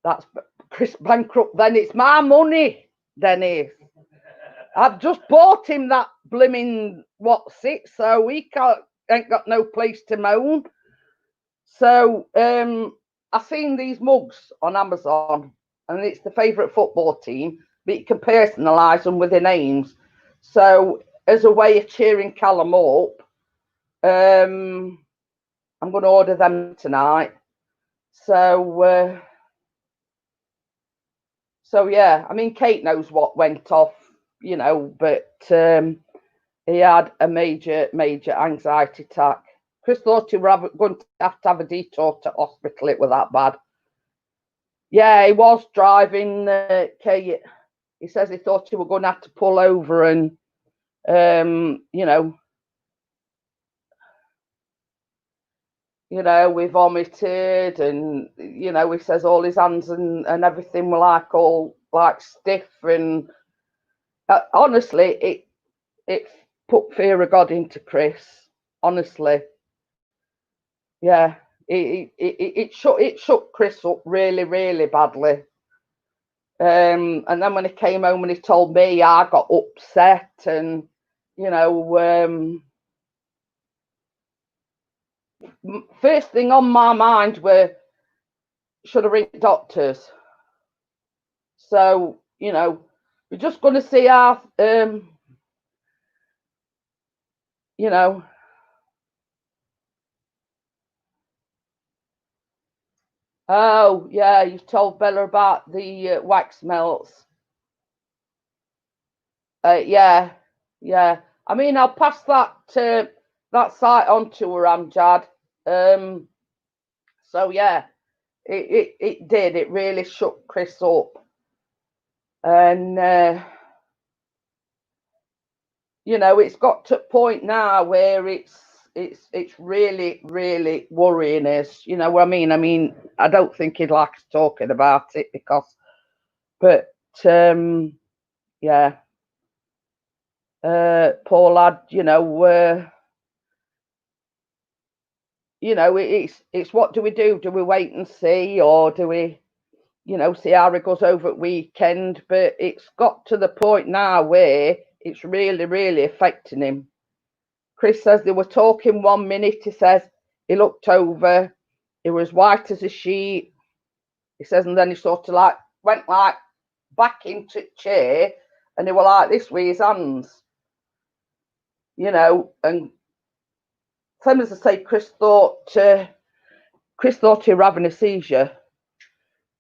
that's Chris bankrupt. Then it's my money, Dennis. I've just bought him that blimmin' what's it, so he ain't got no place to moan. So I seen these mugs on Amazon, and it's the favourite football team, but you can personalise them with their names. So as a way of cheering Callum up, I'm going to order them tonight. So yeah, I mean, Kate knows what went off, you know, but he had a major anxiety attack. Chris thought he was going to have a detour to hospital. It was that bad. Yeah, he was driving. Kate, he says he thought he was going to have to pull over, and we vomited, and he says all his hands and everything were like all like stiff, and honestly, it put fear of God into Chris. Honestly, yeah, it shook Chris up really badly. And then when he came home and he told me, I got upset, and first thing on my mind were, should I ring doctors? So we're just going to see our Oh yeah, you've told Bella about the wax melts. Yeah. I mean, I'll pass that site on to her, Amjad. So yeah, it did. It really shook Chris up, and it's got to a point now where it's really worrying us. You know what I mean? I mean, I don't think he'd like us talking about it but yeah, poor lad. It's what do we do? Do we wait and see, or do we, see how it goes over at weekend? But it's got to the point now where it's really affecting him. Chris says they were talking 1 minute. He says he looked over, it was white as a sheet. He says, and then he sort of like went like back into the chair, and they were like this with his hands, and same as I say, Chris thought he was having a seizure.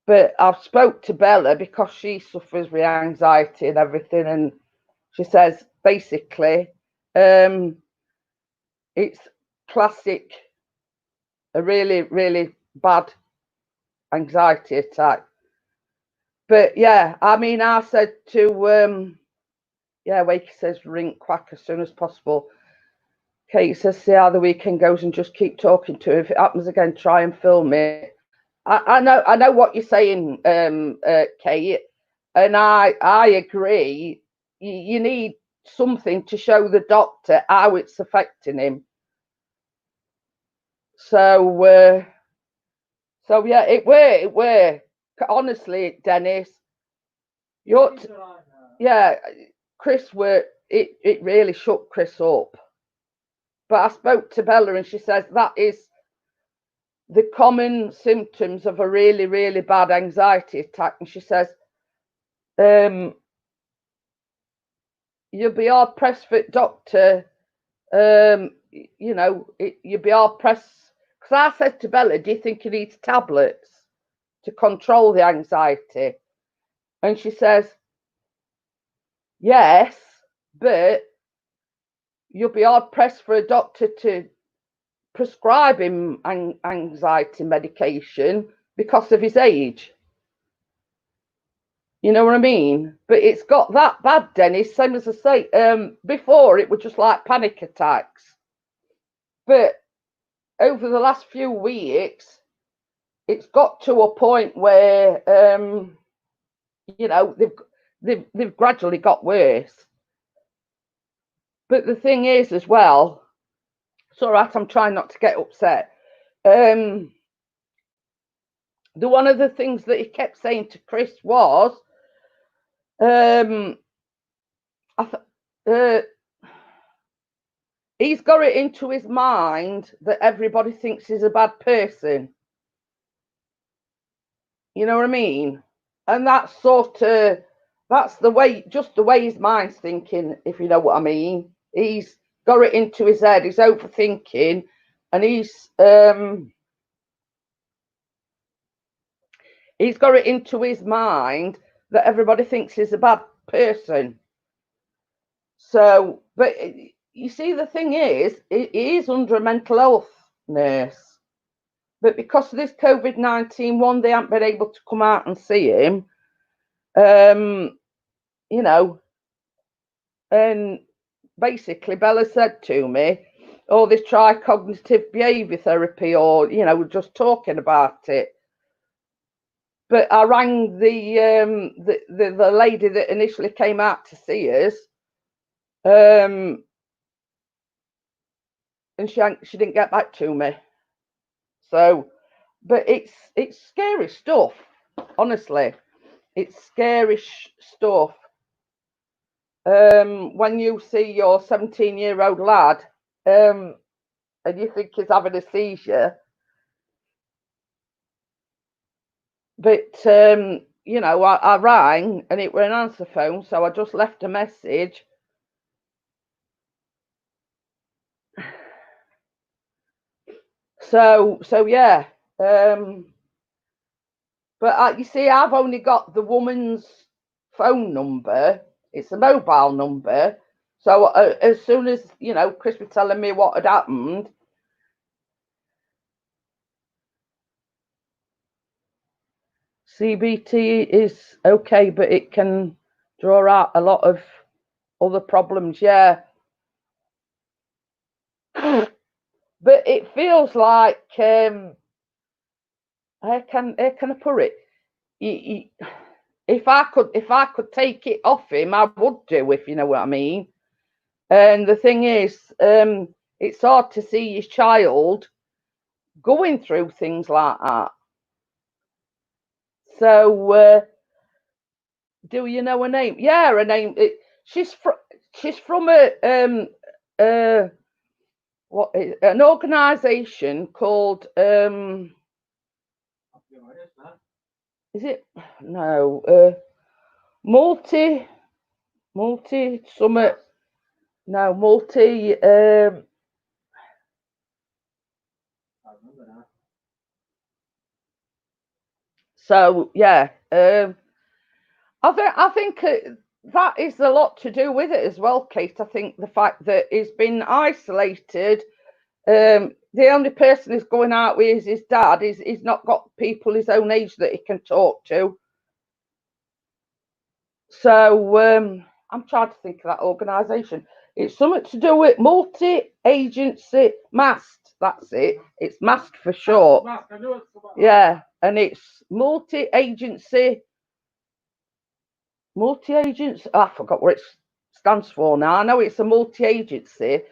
But I've spoke to Bella because she suffers with anxiety and everything, and she says basically it's classic, a really bad anxiety attack. But yeah, I mean, I said to Wakey says ring Quack as soon as possible. Kate says see how the weekend goes and just keep talking to her. If it happens again, try and film it. I know what you're saying, Kate, and I agree. You need something to show the doctor how it's affecting him. So yeah, it were. Honestly, Dennis, Chris it really shook Chris up. But I spoke to Bella, and she says that is the common symptoms of a really bad anxiety attack. And she says, you'll be hard pressed for doctor. You'll be hard pressed. Because I said to Bella, do you think he needs tablets to control the anxiety? And she says, yes, but you'll be hard pressed for a doctor to prescribe him anxiety medication because of his age. You know what I mean? But it's got that bad, Dennis. Same as I say, before it was just like panic attacks. But over the last few weeks, it's got to a point where you know, they've gradually got worse. But the thing is, as well, it's all right, I'm trying not to get upset. The one of the things that he kept saying to Chris was, he's got it into his mind that everybody thinks he's a bad person. You know what I mean? And that's that's the way, just the way his mind's thinking, if you know what I mean. He's got it into his head, he's overthinking, and he's got it into his mind that everybody thinks he's a bad person. So, but you see, the thing is, he is under a mental health nurse. But because of this COVID-19 one, they haven't been able to come out and see him. You know, and basically Bella said to me, oh, they try cognitive behaviour therapy, or, you know, just talking about it. But I rang the lady that initially came out to see us, and she didn't get back to me. So, but it's scary stuff, honestly. It's scary stuff. When you see your 17-year-old lad, and you think he's having a seizure, but you know, I rang and it were an answer phone, so I just left a message. So yeah, but you see, I've only got the woman's phone number. It's a mobile number. So as soon as, you know, Chris was telling me what had happened, CBT is okay, but it can draw out a lot of other problems. Yeah. But it feels like, how can I put it? If I could take it off him, I would do, if you know what I mean. And the thing is, it's hard to see your child going through things like that. So, do you know her name? Yeah, her name. She's from an organisation called is it multi summit. No, multi. So yeah, I think that is a lot to do with it as well, Kate. I think the fact that he's been isolated. The only person he's going out with is his dad. He's not got people his own age that he can talk to. So I'm trying to think of that organisation. It's something to do with multi-agency MAST. That's it. It's MAST for short. Yeah, and it's multi-agency. I forgot what it stands for now. I know it's a multi-agency,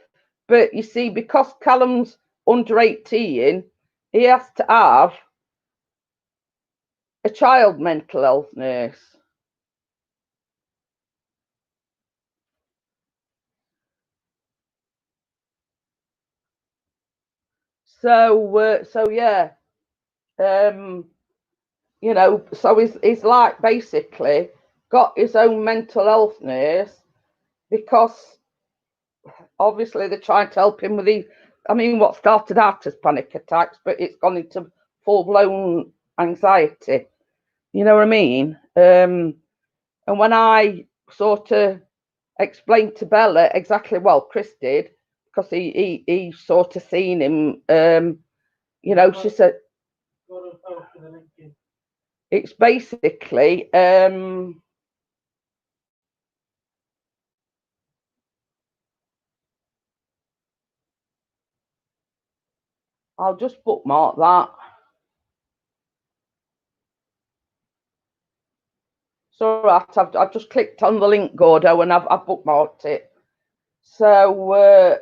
but you see, because Callum's under 18, he has to have a child mental health nurse. So yeah, you know, so he's like basically got his own mental health nurse, because obviously they're trying to help him with what started out as panic attacks, but it's gone into full-blown anxiety. You know what I mean? And when I sort of explained to Bella exactly, well, Chris did, because he sort of seen him, you know, she said, it's basically, I'll just bookmark that. So right, I've just clicked on the link, Gordo, and I've bookmarked it. So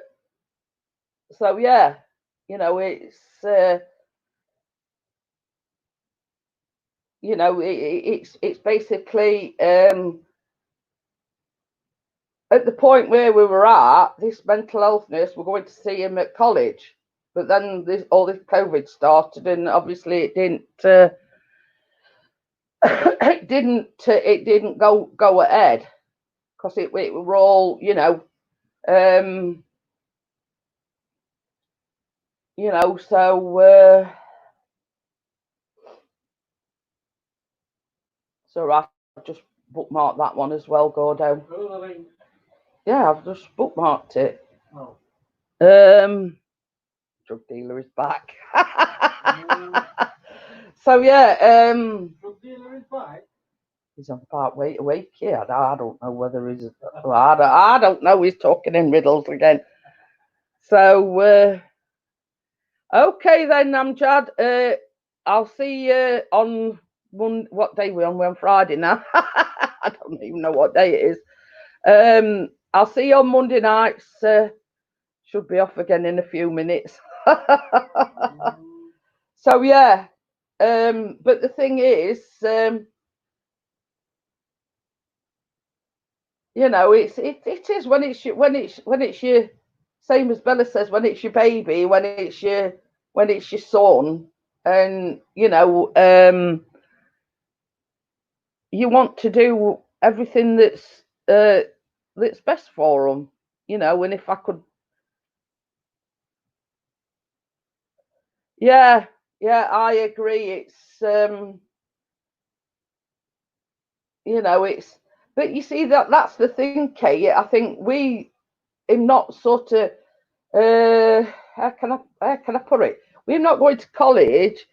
so yeah, you know, it's you know, it's basically at the point where we were at, this mental health nurse, we're going to see him at college, but then all this COVID started, and obviously it didn't it didn't go ahead because it were all, you know, so so right, I've just bookmarked that one as well, Gordo. Yeah, I've just bookmarked it. Oh. Drug dealer is back. So yeah, Drug dealer is back. he's on part wait a week. Yeah, I don't know whether he's. I don't know. He's talking in riddles again. So okay then, Amjad. I'll see you on what day we're on? We're on Friday now. I don't even know what day it is. I'll see you on Monday nights. Should be off again in a few minutes. So yeah, but the thing is, you know, it is when it's your same as Bella says, when it's your baby, when it's your son, and you know, you want to do everything that's best for them, you know. And if I could, yeah, I agree. It's you know, it's, but you see that's the thing, Kate. I think we am not sort of how can I put it? We're not going to college.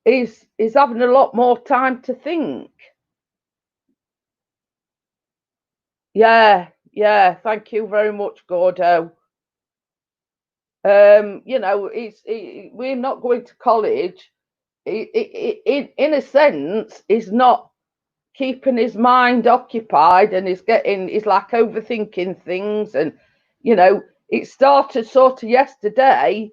Is having a lot more time to think. Yeah. Thank you very much, Gordo. You know, we're not going to college. In a sense, is not keeping his mind occupied, and he's like overthinking things. And you know, it started sort of yesterday.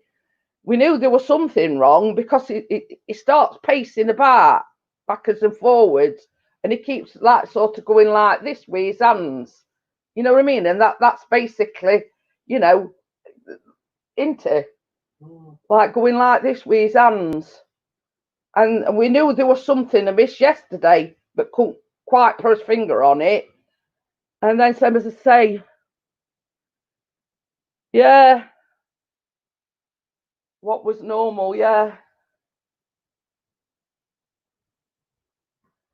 We knew there was something wrong because he starts pacing about backwards and forwards, and he keeps like sort of going like this with his hands. You know what I mean? And that's basically, you know, into like going like this with his hands. And we knew there was something amiss yesterday, but couldn't quite put his finger on it. And then, same as I say, yeah, what was normal, yeah.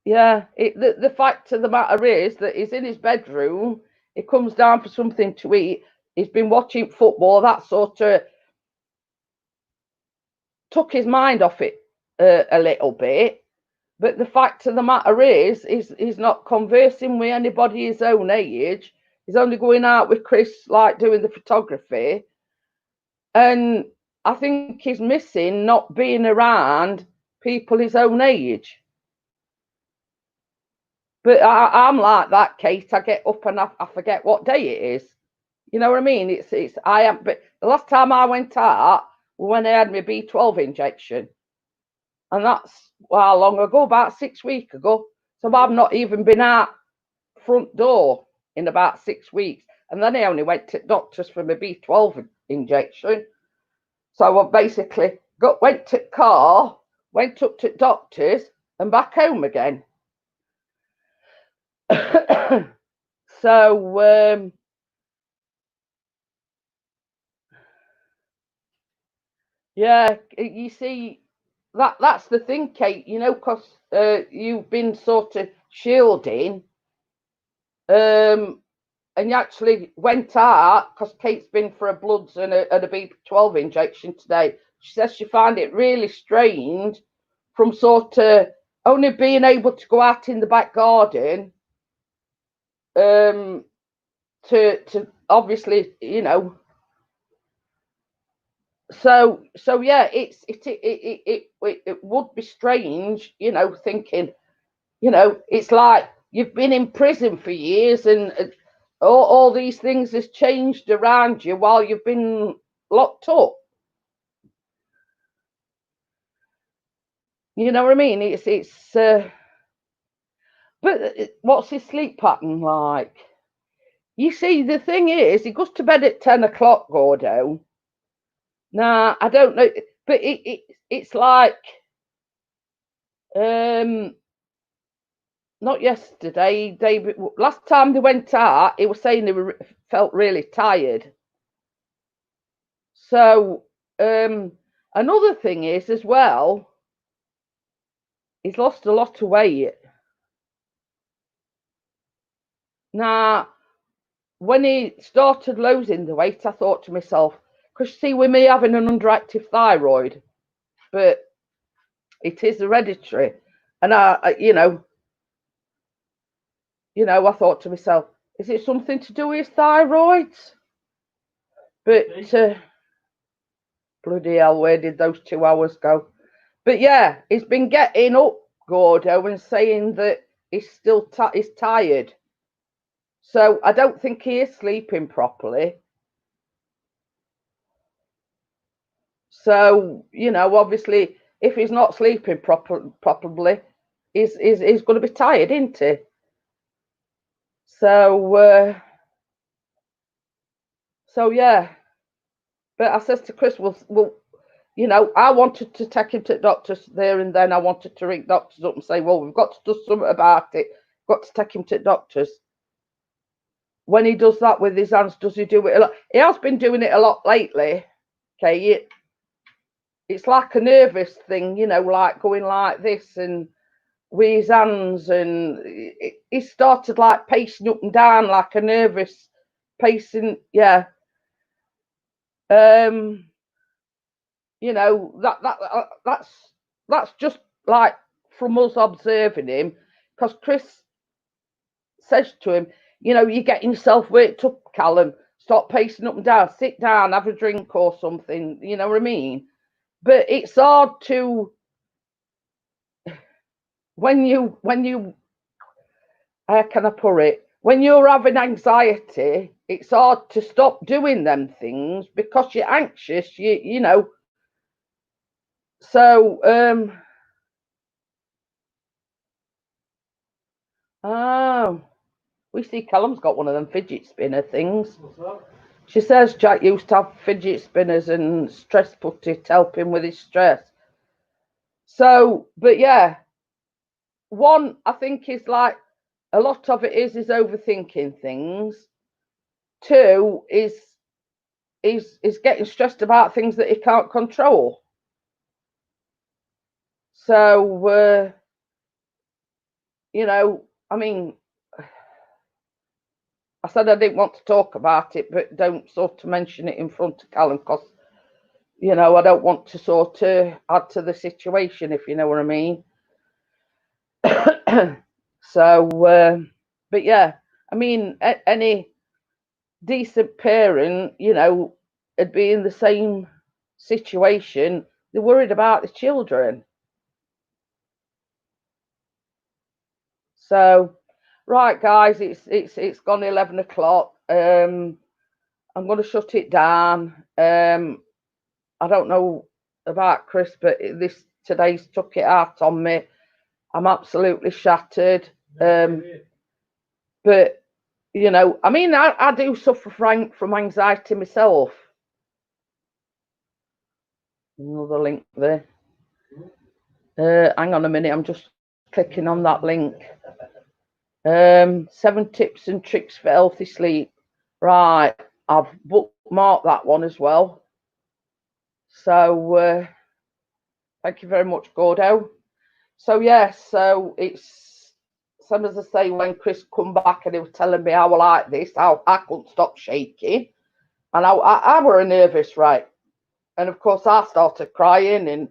The fact of the matter is that he's in his bedroom. He comes down for something to eat. He's been watching football. That sort of took his mind off it a little bit. But the fact of the matter is, he's not conversing with anybody his own age. He's only going out with Chris, like doing the photography. And I think he's missing not being around people his own age. But I'm like that, Kate. I get up and I forget what day it is. You know what I mean? It's I am. But the last time I went out was when I had my B12 injection, and that's how long ago? About 6 weeks ago. So I've not even been out front door in about 6 weeks, and then I only went to doctors for my B12 injection. So I basically went to car, went up to doctors, and back home again. So yeah, you see, that's the thing, Kate. You know, because you've been sort of shielding, and you actually went out because Kate's been for a bloods and a B12 injection today. She says she found it really strange from sort of only being able to go out in the back garden, to obviously, you know, so yeah, it would be strange, you know, thinking, you know, it's like you've been in prison for years and all these things has changed around you while you've been locked up. You know what I mean? But what's his sleep pattern like? You see, the thing is, he goes to bed at 10 o'clock, Gordo. Now, I don't know, but it's like, not yesterday, last time they went out, he was saying felt really tired. So, another thing is as well, he's lost a lot of weight. Now, when he started losing the weight, I thought to myself, because see, with me having an underactive thyroid, but it is hereditary, and you know, I thought to myself, is it something to do with his thyroids? But bloody hell, where did those 2 hours go? But yeah, he's been getting up, Gordo, and saying that he's still he's tired. So I don't think he is sleeping properly. So, you know, obviously, if he's not sleeping properly, he's going to be tired, isn't he? So, yeah. But I says to Chris, well, you know, I wanted to take him to doctors there and then. I wanted to ring doctors up and say, well, we've got to do something about it. Got to take him to doctors. When he does that with his hands, does he do it a lot? He has been doing it a lot lately. Okay, it's like a nervous thing, you know, like going like this and with his hands, and he started like pacing up and down like a nervous pacing. Yeah. You know, that's just like from us observing him, because Chris says to him, you know, you're getting yourself worked up, Callum. Stop pacing up and down. Sit down, have a drink or something. You know what I mean? But it's hard to when you how can I put it? When you're having anxiety, it's hard to stop doing them things because you're anxious. You know. So oh, we see Callum's got one of them fidget spinner things. She says Jack used to have fidget spinners and stress putty to help him with his stress. So, but yeah, one I think is like a lot of it is overthinking things. Two is getting stressed about things that he can't control. So you know, I mean, I said I didn't want to talk about it, but don't sort of mention it in front of Callum because, you know, I don't want to sort of add to the situation, if you know what I mean. So, but yeah, I mean, any decent parent, you know, would be in the same situation. They're worried about the children. So, right, guys, it's gone 11 o'clock. I'm going to shut it down. I don't know about Chris, but today's took it out on me. I'm absolutely shattered. But you know, I mean, I do suffer from anxiety myself. Another link there. Hang on a minute, I'm just clicking on that link. 7 tips and tricks for healthy sleep. Right, I've bookmarked that one as well. So thank you very much, Gordo. So yes, so it's some as I say, when Chris come back and he was telling me how I like this, how I couldn't stop shaking, and I were a nervous wreck, and of course I started crying, and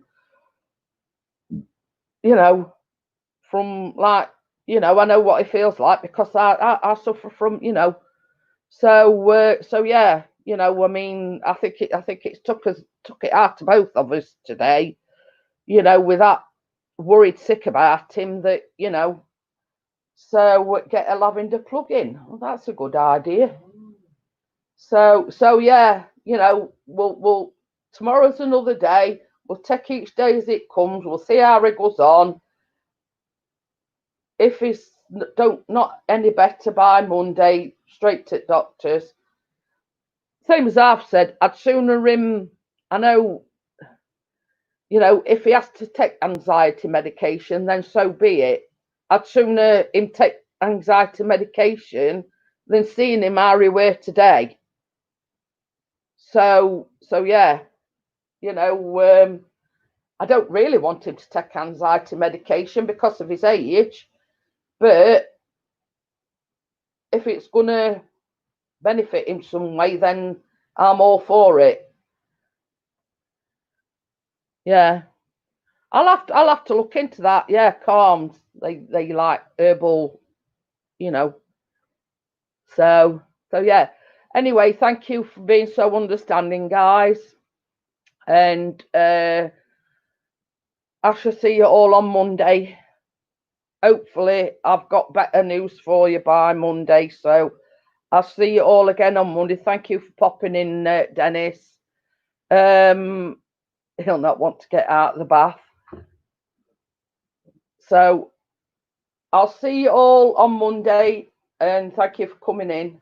you know, from like, you know, I know what it feels like because I suffer from, you know, so yeah, You know, I mean, I think it's took it out to both of us today. You know, with that worried sick about him that, you know, so get a lavender plug in. Well, that's a good idea. So yeah, you know, we'll tomorrow's another day. We'll take each day as it comes. We'll see how it goes on. If he's not any better by Monday, straight to doctors. Same as I've said, I'd sooner him. I know, you know, if he has to take anxiety medication, then so be it. I'd sooner him take anxiety medication than seeing him how he were today. So yeah, you know, I don't really want him to take anxiety medication because of his age, but if it's gonna benefit him some way, then I'm all for it. Yeah, I'll have to look into that. Yeah, calms. They like herbal, you know. So yeah. Anyway, thank you for being so understanding, guys. And I shall see you all on Monday. Hopefully, I've got better news for you by Monday. So I'll see you all again on Monday. Thank you for popping in, Dennis. He'll not want to get out of the bath. So I'll see you all on Monday, and thank you for coming in.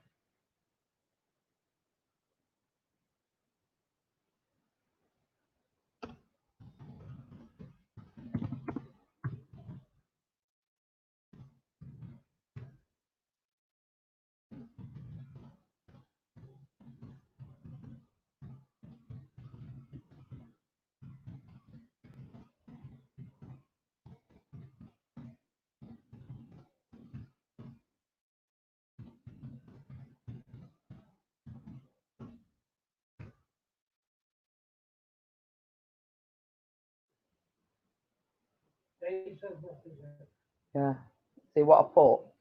Yeah. See what I put?